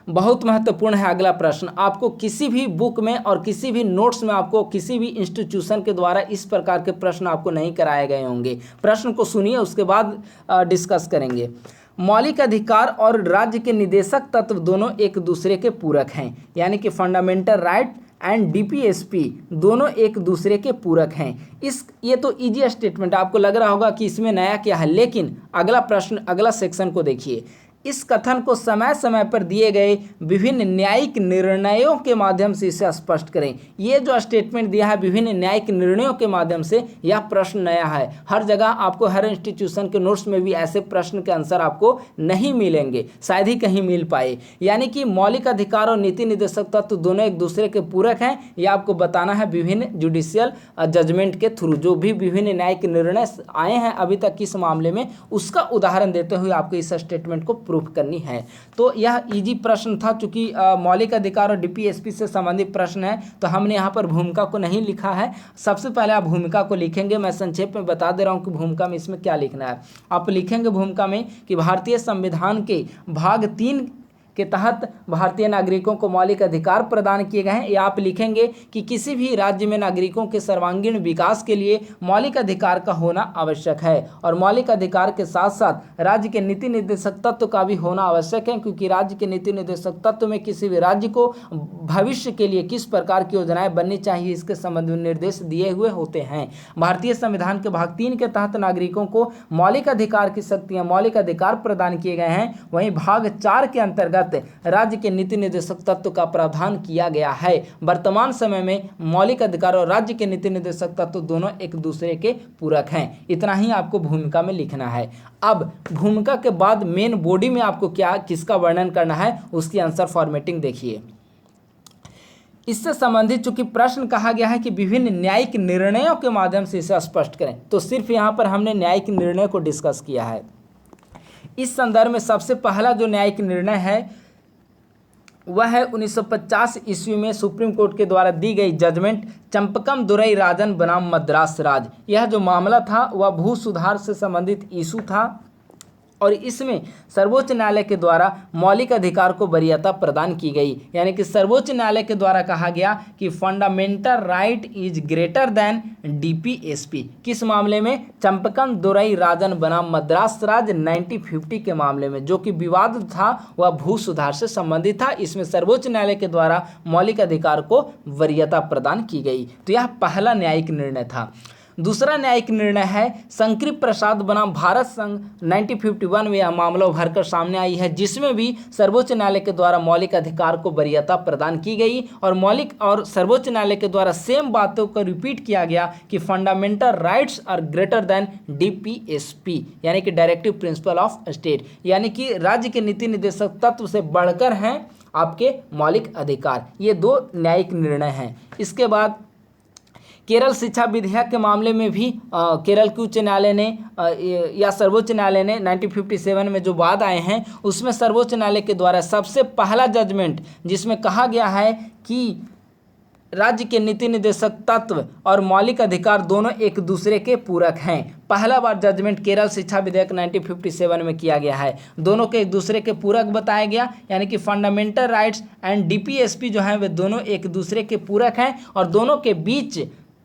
बहुत महत्वपूर्ण है अगला प्रश्न। आपको किसी भी बुक में और किसी भी नोट्स में, आपको किसी भी इंस्टीट्यूशन के द्वारा इस प्रकार के प्रश्न आपको नहीं कराए गए होंगे। प्रश्न को सुनिए, उसके बाद डिस्कस करेंगे। मौलिक अधिकार और राज्य के निदेशक तत्व दोनों एक दूसरे के पूरक हैं, यानी कि फंडामेंटल राइट एंड डीपीएसपी दोनों एक दूसरे के पूरक हैं। ये तो इजी स्टेटमेंट, आपको लग रहा होगा कि इसमें नया क्या है, लेकिन अगला प्रश्न, अगला सेक्शन को देखिए। इस कथन को समय समय पर दिए गए विभिन्न न्यायिक निर्णयों के माध्यम से इसे स्पष्ट करें। ये जो स्टेटमेंट दिया है विभिन्न न्यायिक निर्णयों के माध्यम से, यह प्रश्न नया है। हर जगह आपको, हर इंस्टीट्यूशन के नोट्स में भी ऐसे प्रश्न के आंसर आपको नहीं मिलेंगे, शायद ही कहीं मिल पाए। यानी कि मौलिक अधिकार और नीति निर्देशक तत्व दोनों एक दूसरे के पूरक हैं, यह आपको बताना है विभिन्न जुडिशियल जजमेंट के थ्रू। जो भी विभिन्न न्यायिक निर्णय आए हैं अभी तक इस मामले में, उसका उदाहरण देते हुए आपको इस स्टेटमेंट को प्रूफ करनी है। तो यह इजी प्रश्न था, चूंकि मौलिक अधिकार और डीपीएसपी से संबंधित प्रश्न है, तो हमने यहाँ पर भूमिका को नहीं लिखा है। सबसे पहले आप भूमिका को लिखेंगे। मैं संक्षेप में बता दे रहा हूँ कि भूमिका में इसमें क्या लिखना है। आप लिखेंगे भूमिका में कि भारतीय संविधान के भाग 3 के तहत भारतीय नागरिकों को मौलिक अधिकार प्रदान किए गए हैं। ये आप लिखेंगे कि किसी भी राज्य में नागरिकों के सर्वांगीण विकास के लिए मौलिक अधिकार का होना आवश्यक है, और मौलिक अधिकार के साथ साथ राज्य के नीति निर्देशक तत्व का भी होना आवश्यक है, क्योंकि राज्य के नीति निर्देशक तत्व में किसी भी राज्य को भविष्य के लिए किस प्रकार की योजनाएं बननी चाहिए इसके संबंध में निर्देश दिए हुए होते हैं। भारतीय संविधान के भाग 3 के तहत नागरिकों को मौलिक अधिकार की शक्तियां, मौलिक अधिकार प्रदान किए गए हैं। वहीं भाग 4 के अंतर्गत राज्य के नीति निर्देशक तत्व का प्रावधान किया गया है। वर्तमान समय में मौलिक अधिकार और राज्य के नीति निर्देशक तत्व दोनों एक दूसरे के पूरक हैं। इतना ही आपको भूमिका में लिखना है। अब भूमिका के बाद मेन बॉडी में आपको क्या किसका वर्णन करना है उसकी आंसर फॉर्मेटिंग देखिए। इससे संबंधित चूंकि प्रश्न कहा गया है कि विभिन्न न्यायिक निर्णयों के माध्यम से इसे स्पष्ट करें, तो सिर्फ यहाँ पर हमने न्यायिक निर्णय को डिस्कस किया है। इस संदर्भ में सबसे पहला जो न्यायिक निर्णय है वह है 1950 ईस्वी में सुप्रीम कोर्ट के द्वारा दी गई जजमेंट चंपकम दुरई राजन बनाम मद्रास राज। यह जो मामला था वह भू सुधार से संबंधित इशू था, और इसमें सर्वोच्च न्यायालय के द्वारा मौलिक अधिकार को वरीयता प्रदान की गई। यानी कि सर्वोच्च न्यायालय के द्वारा कहा गया कि fundamental right is greater than DPSP. किस मामले में? चंपकम दुरई राजन बनाम मद्रास राज 1950 के मामले में, जो कि विवाद था वह भू सुधार से संबंधित था। इसमें सर्वोच्च न्यायालय के द्वारा मौलिक अधिकार को वरीयता प्रदान की गई। तो यह पहला न्यायिक निर्णय था। दूसरा न्यायिक निर्णय है शंकरी प्रसाद बनाम भारत संघ 1951 में यह मामला उभरकर सामने आई है, जिसमें भी सर्वोच्च न्यायालय के द्वारा मौलिक अधिकार को वरीयता प्रदान की गई और सर्वोच्च न्यायालय के द्वारा सेम बातों को रिपीट किया गया कि fundamental rights are greater than DPSP, यानी कि डायरेक्टिव प्रिंसिपल ऑफ स्टेट, यानी कि राज्य के नीति निर्देशक तत्व से बढ़कर हैं आपके मौलिक अधिकार। ये दो न्यायिक निर्णय हैं। इसके बाद केरल शिक्षा विधेयक के मामले में भी केरल के उच्च न्यायालय ने या सर्वोच्च न्यायालय ने 1957 में जो वाद आए हैं उसमें सर्वोच्च न्यायालय के द्वारा सबसे पहला जजमेंट जिसमें कहा गया है कि राज्य के नीति निर्देशक तत्व और मौलिक अधिकार दोनों एक दूसरे के पूरक हैं। पहला बार जजमेंट केरल शिक्षा विधेयक 1957 में किया गया है। दोनों के एक दूसरे के पूरक बताया गया, यानी कि फंडामेंटल राइट्स एंड डीपीएसपी जो हैं वे दोनों एक दूसरे के पूरक हैं, और दोनों के बीच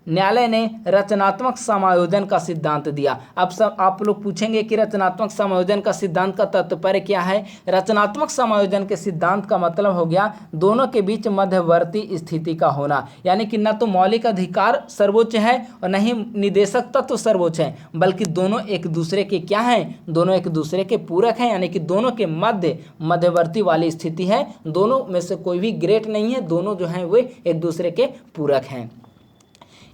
न्यायालय ने रचनात्मक समायोजन का सिद्धांत दिया। अब सब आप लोग पूछेंगे कि रचनात्मक समायोजन का सिद्धांत का तात्पर्य क्या है? रचनात्मक समायोजन के सिद्धांत का मतलब हो गया दोनों के बीच मध्यवर्ती स्थिति का होना, यानी कि न तो मौलिक अधिकार सर्वोच्च है और न ही निदेशक तत्व सर्वोच्च है, बल्कि दोनों एक दूसरे के क्या हैं? दोनों एक दूसरे के पूरक हैं, यानी कि दोनों के मध्यवर्ती वाली स्थिति है। दोनों में से कोई भी ग्रेट नहीं है, दोनों जो हैं वे एक दूसरे के पूरक हैं।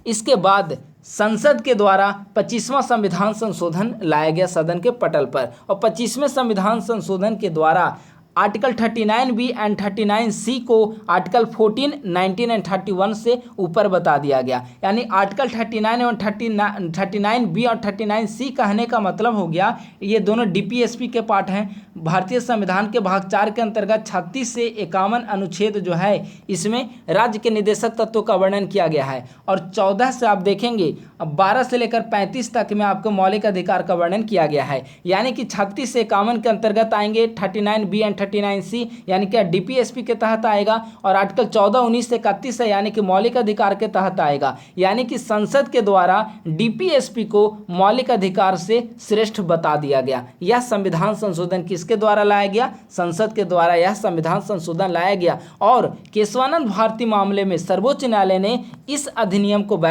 इसके बाद संसद के द्वारा 25वां संविधान संशोधन लाया गया सदन के पटल पर, और 25वें संविधान संशोधन के द्वारा आर्टिकल 39B एंड 39C को आर्टिकल 14, 19 एंड 31 से ऊपर बता दिया गया। यानी आर्टिकल 39 और 39B और 39C कहने का मतलब हो गया ये दोनों डीपीएसपी के पार्ट हैं। भारतीय संविधान के भाग 4 के अंतर्गत 36 से 51 अनुच्छेद जो है इसमें राज्य के निदेशक तत्वों का वर्णन किया गया है, और 14 से आप देखेंगे 12 से लेकर 35 तक में आपको मौलिक अधिकार का वर्णन किया गया है। यानी कि 36 से 51 के अंतर्गत आएंगे 39B एंड 39C, यानी कि डीपीएसपी के तहत आएगा, और आर्टिकल 14, 19 से 31 है यानी कि मौलिक अधिकार के तहत आएगा। यानी कि संसद के द्वारा डीपीएसपी को मौलिक अधिकार से श्रेष्ठ बता दिया गया। यह संविधान संशोधन किसके द्वारा लाया गया? संसद के द्वारा यह संविधान संशोधन लाया गया, और केशवानंद भारती मामले में सर्वोच्च न्यायालय ने इस अधिनियम को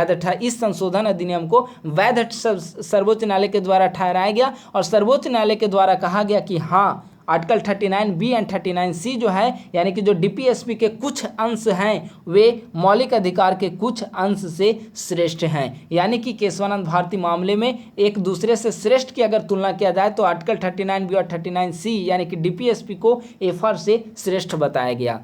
इस संशोधन अधिनियम को वैध सर्वोच्च न्यायालय के द्वारा ठहराया गया, और सर्वोच्च न्यायालय के द्वारा कहा गया कि हाँ आर्टिकल 39B एंड 39C जो है यानी कि जो डीपीएसपी के कुछ अंश हैं वे मौलिक अधिकार के कुछ अंश से श्रेष्ठ हैं। यानी कि केशवानंद भारती मामले में एक दूसरे से श्रेष्ठ की अगर तुलना किया जाए तो आर्टिकल 39B और 39C यानी कि डीपीएसपी को एफआर से श्रेष्ठ बताया गया।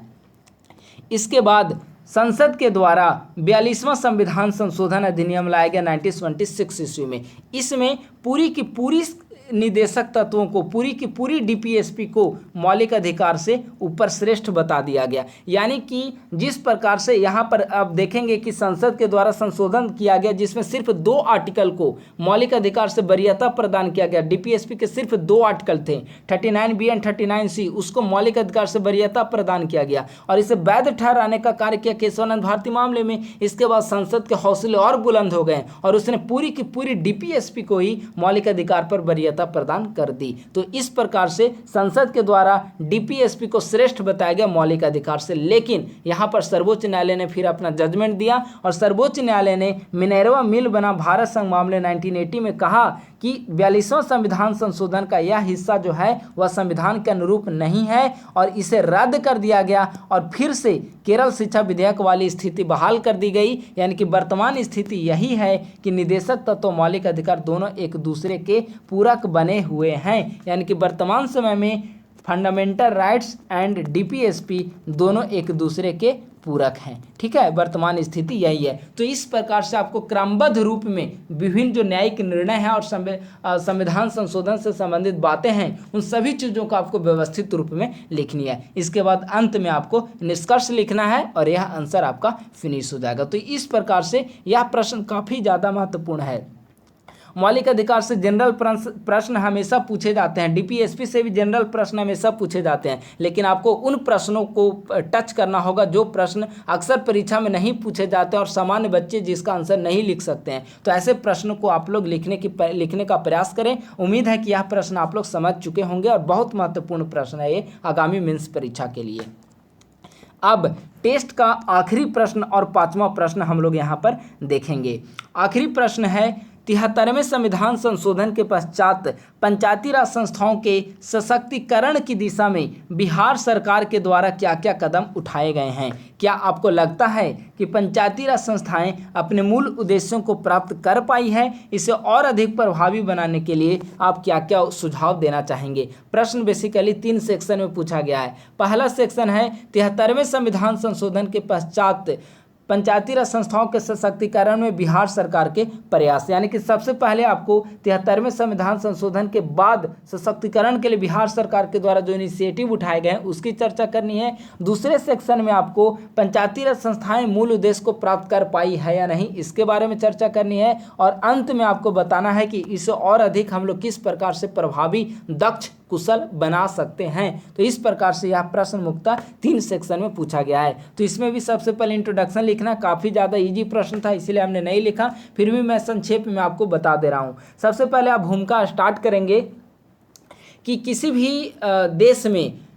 इसके बाद संसद के द्वारा 42वां संविधान संशोधन अधिनियम लाया गया 1926 ईस्वी में। इसमें पूरी की पूरी निदेशक तत्वों को, पूरी की पूरी डीपीएसपी को मौलिक अधिकार से ऊपर श्रेष्ठ बता दिया गया। यानी कि जिस प्रकार से यहाँ पर आप देखेंगे कि संसद के द्वारा संशोधन किया गया, जिसमें सिर्फ 2 आर्टिकल को मौलिक अधिकार से वरीयता प्रदान किया गया। डीपीएसपी के सिर्फ 2 आर्टिकल थे, 39B एंड 39C, उसको मौलिक अधिकार से वरीयता प्रदान किया गया और इसे वैध ठहराने का कार्य किया केशवानंद भारती मामले में। इसके बाद संसद के हौसले और बुलंद हो गए और उसने पूरी की पूरी डीपीएसपी को ही मौलिक अधिकार पर वरीयता प्रदान कर दी। तो इस प्रकार से संसद के द्वारा डीपीएसपी को श्रेष्ठ बताया गया मौलिक अधिकार से। लेकिन यहां पर सर्वोच्च न्यायालय ने फिर अपना जजमेंट दिया और सर्वोच्च न्यायालय ने मिनर्वा मिल बना भारत संघ मामले 1980 में कहा कि 42वां संविधान संशोधन का यह हिस्सा जो है वह संविधान के अनुरूप नहीं है और इसे रद्द कर दिया गया और फिर से केरल शिक्षा विधेयक वाली स्थिति बहाल कर दी गई। यानी कि वर्तमान स्थिति यही है कि निदेशक तत्व मौलिक अधिकार दोनों एक दूसरे के पूरक बने हुए हैं। यानी कि वर्तमान समय में फंडामेंटल राइट्स एंड डीपीएसपी दोनों एक दूसरे के पूरक हैं। ठीक है, वर्तमान स्थिति यही है। तो इस प्रकार से आपको क्रमबद्ध रूप में विभिन्न जो न्यायिक निर्णय हैं और संविधान संशोधन से संबंधित बातें हैं, उन सभी चीज़ों को आपको व्यवस्थित रूप में लिखनी है। इसके बाद अंत में आपको निष्कर्ष लिखना है और यह आंसर आपका फिनिश हो जाएगा। तो इस प्रकार से यह प्रश्न काफ़ी ज़्यादा महत्वपूर्ण है। मौलिक अधिकार से जनरल प्रश्न हमेशा पूछे जाते हैं, डीपीएसपी से भी जनरल प्रश्न हमेशा पूछे जाते हैं, लेकिन आपको उन प्रश्नों को टच करना होगा जो प्रश्न अक्सर परीक्षा में नहीं पूछे जाते हैं और सामान्य बच्चे जिसका आंसर नहीं लिख सकते हैं। तो ऐसे प्रश्नों को आप लोग लिखने का प्रयास करें। उम्मीद है कि यह प्रश्न आप लोग समझ चुके होंगे और बहुत महत्वपूर्ण प्रश्न है ये आगामी मेंस परीक्षा के लिए। अब टेस्ट का आखिरी प्रश्न और 5वां प्रश्न हम लोग यहाँ पर देखेंगे। आखिरी प्रश्न है 73वें संविधान संशोधन के पश्चात पंचायती राज संस्थाओं के सशक्तिकरण की दिशा में बिहार सरकार के द्वारा क्या क्या कदम उठाए गए हैं। क्या आपको लगता है कि पंचायती राज संस्थाएं अपने मूल उद्देश्यों को प्राप्त कर पाई है? इसे और अधिक प्रभावी बनाने के लिए आप क्या क्या सुझाव देना चाहेंगे? प्रश्न बेसिकली 3 सेक्शन में पूछा गया है। पहला सेक्शन है 73वें संविधान संशोधन के पश्चात पंचायती राज संस्थाओं के सशक्तिकरण में बिहार सरकार के प्रयास। यानी कि सबसे पहले आपको 73वें संविधान संशोधन के बाद सशक्तिकरण के लिए बिहार सरकार के द्वारा जो इनिशिएटिव उठाए गए हैं उसकी चर्चा करनी है। दूसरे सेक्शन में आपको पंचायती राज संस्थाएं मूल उद्देश्य को प्राप्त कर पाई है या नहीं, इसके बारे में चर्चा करनी है। और अंत में आपको बताना है कि इसे और अधिक हम लोग किस प्रकार से प्रभावी, दक्ष, कुशल बना सकते हैं। तो इस प्रकार से यह प्रश्न मुख्यतः 3 सेक्शन में पूछा गया है। तो इसमें भी सबसे पहले इंट्रोडक्शन लिखना, काफ़ी ज़्यादा इजी प्रश्न था इसलिए हमने नहीं लिखा, फिर भी मैं संक्षेप में आपको बता दे रहा हूँ। सबसे पहले आप भूमिका स्टार्ट करेंगे कि किसी भी देश में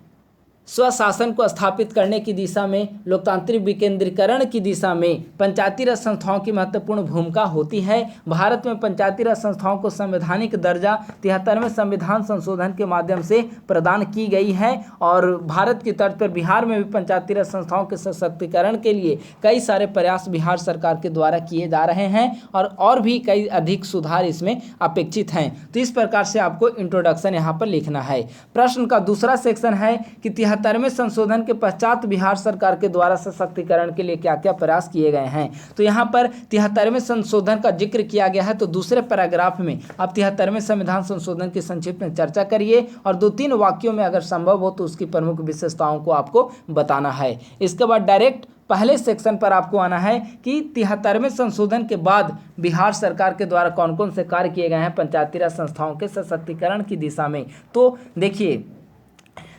स्वशासन को स्थापित करने की दिशा में, लोकतांत्रिक विकेंद्रीकरण की दिशा में पंचायती राज संस्थाओं की महत्वपूर्ण भूमिका होती है। भारत में पंचायती राज संस्थाओं को संवैधानिक दर्जा 73वें संविधान संशोधन के माध्यम से प्रदान की गई है और भारत की तर्ज पर बिहार में भी पंचायती राज संस्थाओं के सशक्तिकरण के लिए कई सारे प्रयास बिहार सरकार के द्वारा किए जा रहे हैं और भी कई अधिक सुधार इसमें अपेक्षित हैं। तो इस प्रकार से आपको इंट्रोडक्शन यहाँ पर लिखना है। प्रश्न का दूसरा सेक्शन है कि 73वें संशोधन के पश्चात बिहार सरकार के द्वारा सशक्तिकरण के लिए क्या क्या प्रयास किए गए हैं। तो यहाँ पर 73वें संशोधन का जिक्र किया गया है, तो दूसरे पैराग्राफ में आप 73वें संविधान संशोधन की संक्षिप्त में चर्चा करिए और 2-3 वाक्यों में अगर संभव हो तो उसकी प्रमुख विशेषताओं को आपको बताना है। इसके बाद डायरेक्ट पहले सेक्शन पर आपको आना है कि 73वें संशोधन के बाद बिहार सरकार के द्वारा कौन कौन से कार्य किए गए हैं पंचायती राज संस्थाओं के सशक्तिकरण की दिशा में। तो देखिए,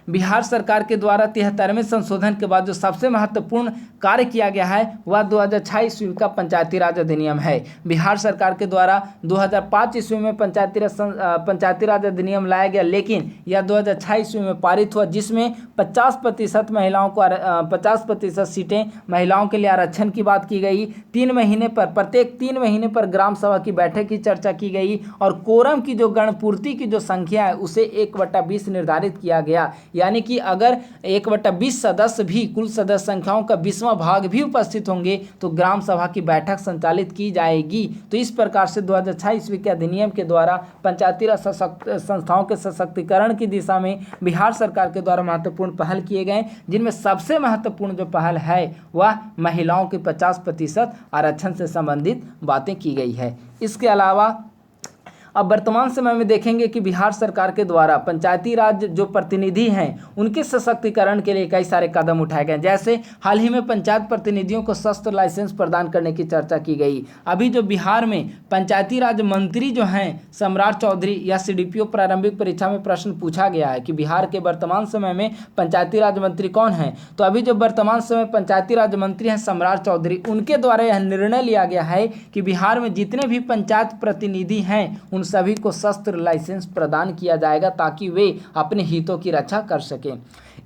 बिहार सरकार के द्वारा 73वें संशोधन के बाद जो सबसे महत्वपूर्ण कार्य किया गया है वह 2006 ईस्वी का पंचायती राज अधिनियम है। बिहार सरकार के द्वारा 2005 ईस्वी में पंचायती राज अधिनियम लाया गया, लेकिन यह 2006 ईस्वी में पारित हुआ, जिसमें 50% महिलाओं को 50% सीटें महिलाओं के लिए आरक्षण की बात की गई। प्रत्येक 3 महीने पर ग्राम सभा की बैठक की चर्चा की गई और कोरम की जो गणपूर्ति की जो संख्या है उसे 1/20 निर्धारित किया गया। यानी कि अगर 1/20 सदस्य भी कुल सदस्य संख्याओं का 20वां भाग भी उपस्थित होंगे तो ग्राम सभा की बैठक संचालित की जाएगी। तो इस प्रकार से 2006 ईस्वी के अधिनियम के द्वारा पंचायती राज संस्थाओं के सशक्तिकरण की दिशा में बिहार सरकार के द्वारा महत्वपूर्ण पहल किए गए, जिनमें सबसे महत्वपूर्ण जो पहल है वह महिलाओं के 50% आरक्षण से संबंधित बातें की गई है। इसके अलावा अब वर्तमान समय में देखेंगे कि बिहार सरकार के द्वारा पंचायती राज जो प्रतिनिधि हैं उनके सशक्तिकरण के लिए कई सारे कदम उठाए गए। जैसे हाल ही में पंचायत प्रतिनिधियों को शस्त्र लाइसेंस प्रदान करने की चर्चा की गई। अभी जो बिहार में पंचायती राज मंत्री जो हैं सम्राट चौधरी या सीडीपीओ प्रारंभिक परीक्षा में प्रश्न पूछा गया है कि बिहार के वर्तमान समय में पंचायती राज मंत्री कौन है, तो अभी जो वर्तमान समय पंचायती राज मंत्री हैं सम्राट चौधरी, उनके द्वारा यह निर्णय लिया गया है कि बिहार में जितने भी पंचायत प्रतिनिधि हैं उन सभी को शस्त्र लाइसेंस प्रदान किया जाएगा ताकि वे अपने हितों की रक्षा कर सकें।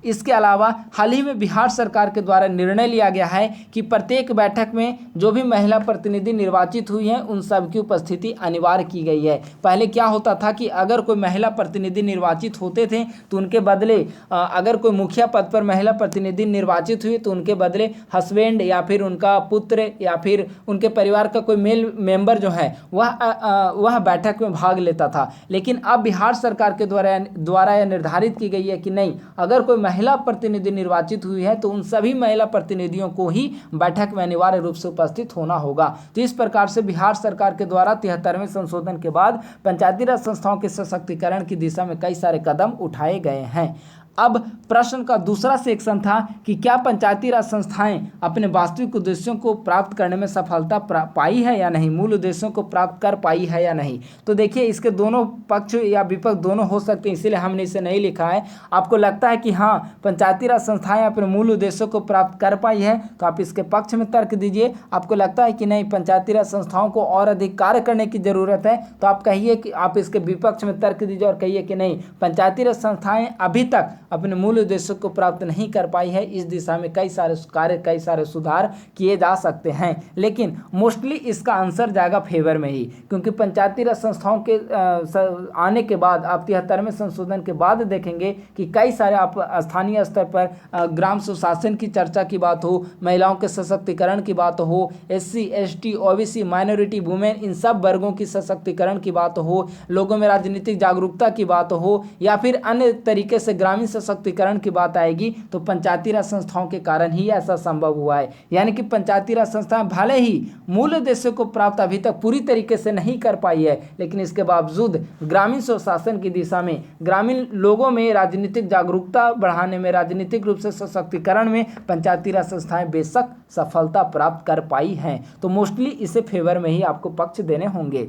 इसके अलावा हाल ही में बिहार सरकार के द्वारा निर्णय लिया गया है कि प्रत्येक बैठक में जो भी महिला प्रतिनिधि निर्वाचित हुई हैं उन सब की उपस्थिति अनिवार्य की गई है। पहले क्या होता था कि अगर कोई महिला प्रतिनिधि निर्वाचित होते थे तो उनके बदले अगर कोई मुखिया पद पर महिला प्रतिनिधि निर्वाचित हुई तो उनके बदले हस्बैंड या फिर उनका पुत्र या फिर उनके परिवार का कोई मेल मेंबर जो है वह बैठक में भाग लेता था। लेकिन अब बिहार सरकार के द्वारा यह निर्धारित की गई है कि नहीं, अगर कोई महिला प्रतिनिधि निर्वाचित हुई है तो उन सभी महिला प्रतिनिधियों को ही बैठक में अनिवार्य रूप से उपस्थित होना होगा। तो इस प्रकार से बिहार सरकार के द्वारा 73वें संशोधन के बाद पंचायती राज संस्थाओं के सशक्तिकरण की दिशा में कई सारे कदम उठाए गए हैं। अब प्रश्न का दूसरा सेक्शन था कि क्या पंचायती राज संस्थाएं अपने वास्तविक उद्देश्यों को प्राप्त करने में सफलता पाई है या नहीं, मूल उद्देश्यों को प्राप्त कर पाई है या नहीं। तो देखिए इसके दोनों पक्ष या विपक्ष दोनों हो सकते हैं, इसीलिए हमने इसे नहीं लिखा है। आपको लगता है कि हाँ पंचायती राज संस्थाएं अपने मूल उद्देश्यों को प्राप्त कर पाई है तो आप इसके पक्ष में तर्क दीजिए। आपको लगता है कि नहीं पंचायती राज संस्थाओं को और अधिक कार्य करने की जरूरत है तो आप कहिए कि आप इसके विपक्ष में तर्क दीजिए और कहिए कि नहीं पंचायती राज संस्थाएं अभी तक अपने मूल उद्देश्यों को प्राप्त नहीं कर पाई है। इस दिशा में कई सारे कार्य कई सारे सुधार किए जा सकते हैं, लेकिन मोस्टली इसका आंसर जाएगा फेवर में ही, क्योंकि पंचायती राज संस्थाओं के आने के बाद आप 73वें संशोधन के बाद देखेंगे कि कई सारे आप स्थानीय स्तर पर ग्राम सुशासन की चर्चा की बात हो, महिलाओं के सशक्तिकरण की बात हो, SC ST OBC minority women in सब वर्गों की सशक्तिकरण की बात हो, लोगों में राजनीतिक जागरूकता की बात हो या फिर अन्य तरीके से ग्रामीण सशक्तिकरण की बात आएगी तो पंचायती राज संस्थाओं के कारण ही ऐसा संभव हुआ है। यानी कि पंचायती राज संस्थाएं भले ही मूल उद्देश्य को प्राप्त अभी तक पूरी तरीके से नहीं कर पाई है, लेकिन इसके बावजूद ग्रामीण सुशासन की दिशा में, ग्रामीण लोगों में राजनीतिक जागरूकता बढ़ाने में, राजनीतिक रूप से सशक्तिकरण में पंचायती राज संस्थाएं बेशक सफलता प्राप्त कर पाई हैं। तो मोस्टली इसे फेवर में ही आपको पक्ष देने होंगे।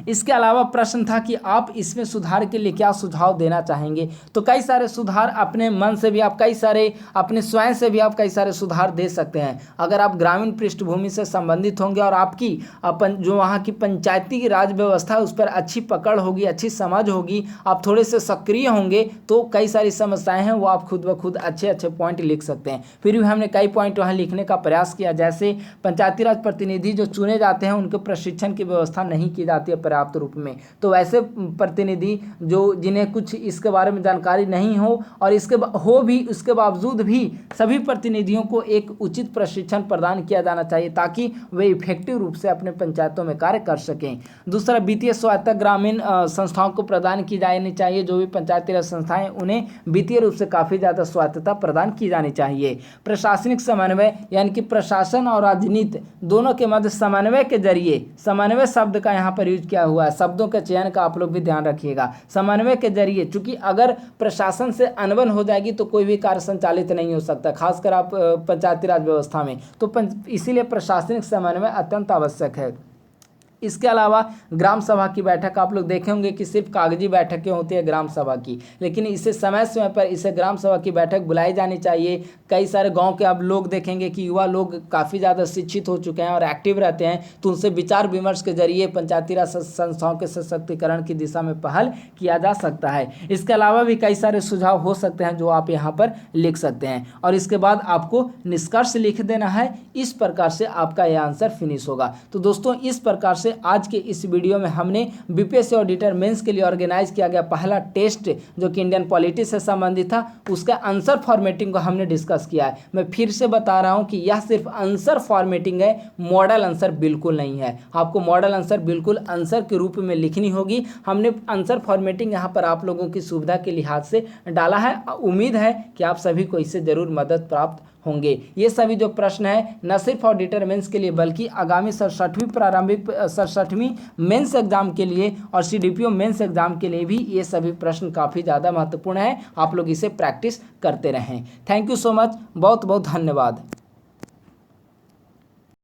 इसके अलावा प्रश्न था कि आप इसमें सुधार के लिए क्या सुझाव देना चाहेंगे। तो कई सारे सुधार अपने मन से भी आप कई सारे अपने स्वयं से भी आप कई सारे सुधार दे सकते हैं। अगर आप ग्रामीण पृष्ठभूमि से संबंधित होंगे और आपकी जो वहाँ की पंचायती राज व्यवस्था है उस पर अच्छी पकड़ होगी, अच्छी समझ होगी, आप थोड़े से सक्रिय होंगे तो कई सारी समस्याएं हैं वो आप खुद ब खुद अच्छे अच्छे पॉइंट लिख सकते हैं। फिर भी हमने कई पॉइंट वहाँ लिखने का प्रयास किया, जैसे पंचायती राज प्रतिनिधि जो चुने जाते हैं उनके प्रशिक्षण की व्यवस्था नहीं की जाती है पर्याप्त रूप में। तो वैसे प्रतिनिधि जो जिन्हें कुछ इसके बारे में जानकारी नहीं हो और उसके बावजूद भी सभी प्रतिनिधियों को एक उचित प्रशिक्षण प्रदान किया जाना चाहिए ताकि वे इफेक्टिव रूप से अपने पंचायतों में कार्य कर सकें। दूसरा, वित्तीय स्वायत्तता ग्रामीण संस्थाओं को प्रदान की जानी चाहिए। जो भी पंचायती राज संस्थाएं उन्हें वित्तीय रूप से काफ़ी ज़्यादा स्वायत्तता प्रदान की जानी चाहिए। प्रशासनिक समन्वय यानी कि प्रशासन और राजनीति दोनों के मध्य समन्वय के जरिए, समन्वय शब्द का यहाँ पर यूज किया हुआ है, शब्दों के चयन का आप लोग भी ध्यान रखिएगा। समन्वय के जरिए, चूंकि अगर प्रशासन से अनबन हो जाएगी तो कोई भी कार्य संचालित नहीं हो सकता, खासकर आप पंचायती राज व्यवस्था में। तो इसीलिए प्रशासनिक समन्वय अत्यंत आवश्यक है। इसके अलावा ग्राम सभा की बैठक आप लोग देखे होंगे कि सिर्फ कागजी बैठकें होती है ग्राम सभा की, लेकिन इसे समय समय पर इसे ग्राम सभा की बैठक बुलाई जानी चाहिए। कई सारे गांव के आप लोग देखेंगे कि युवा लोग काफ़ी ज़्यादा शिक्षित हो चुके हैं और एक्टिव रहते हैं, तो उनसे विचार विमर्श के जरिए पंचायती राज संस्थाओं के सशक्तिकरण की दिशा में पहल किया जा सकता है। इसके अलावा भी कई सारे सुझाव हो सकते हैं जो आप यहाँ पर लिख सकते हैं और इसके बाद आपको निष्कर्ष लिख देना है। इस प्रकार से आपका यह आंसर फिनिश होगा। तो दोस्तों, इस प्रकार से आज के इस वीडियो में हमने बीपीएससी ऑडिटर मेंस के लिए ऑर्गेनाइज किया गया पहला टेस्ट जो कि इंडियन पॉलिटी से संबंधित था, उसका आंसर फॉर्मेटिंग को हमने डिस्कस किया है। मैं फिर से बता रहा हूं कि यह सिर्फ आंसर फॉर्मेटिंग है, मॉडल आंसर बिल्कुल नहीं है। आपको मॉडल आंसर बिल्कुल आंसर के रूप में लिखनी होगी। हमने आंसर फॉर्मेटिंग यहाँ पर आप लोगों की सुविधा के लिहाज से डाला है। उम्मीद है कि आप सभी को इससे जरूर मदद प्राप्त होंगे। ये सभी जो प्रश्न है न सिर्फ ऑडिटर मेंस के लिए बल्कि आगामी 67वीं मेंस एग्जाम के लिए और सीडीपीओ मेंस एग्जाम के लिए भी ये सभी प्रश्न काफ़ी ज़्यादा महत्वपूर्ण है। आप लोग इसे प्रैक्टिस करते रहें। थैंक यू सो मच, बहुत बहुत धन्यवाद।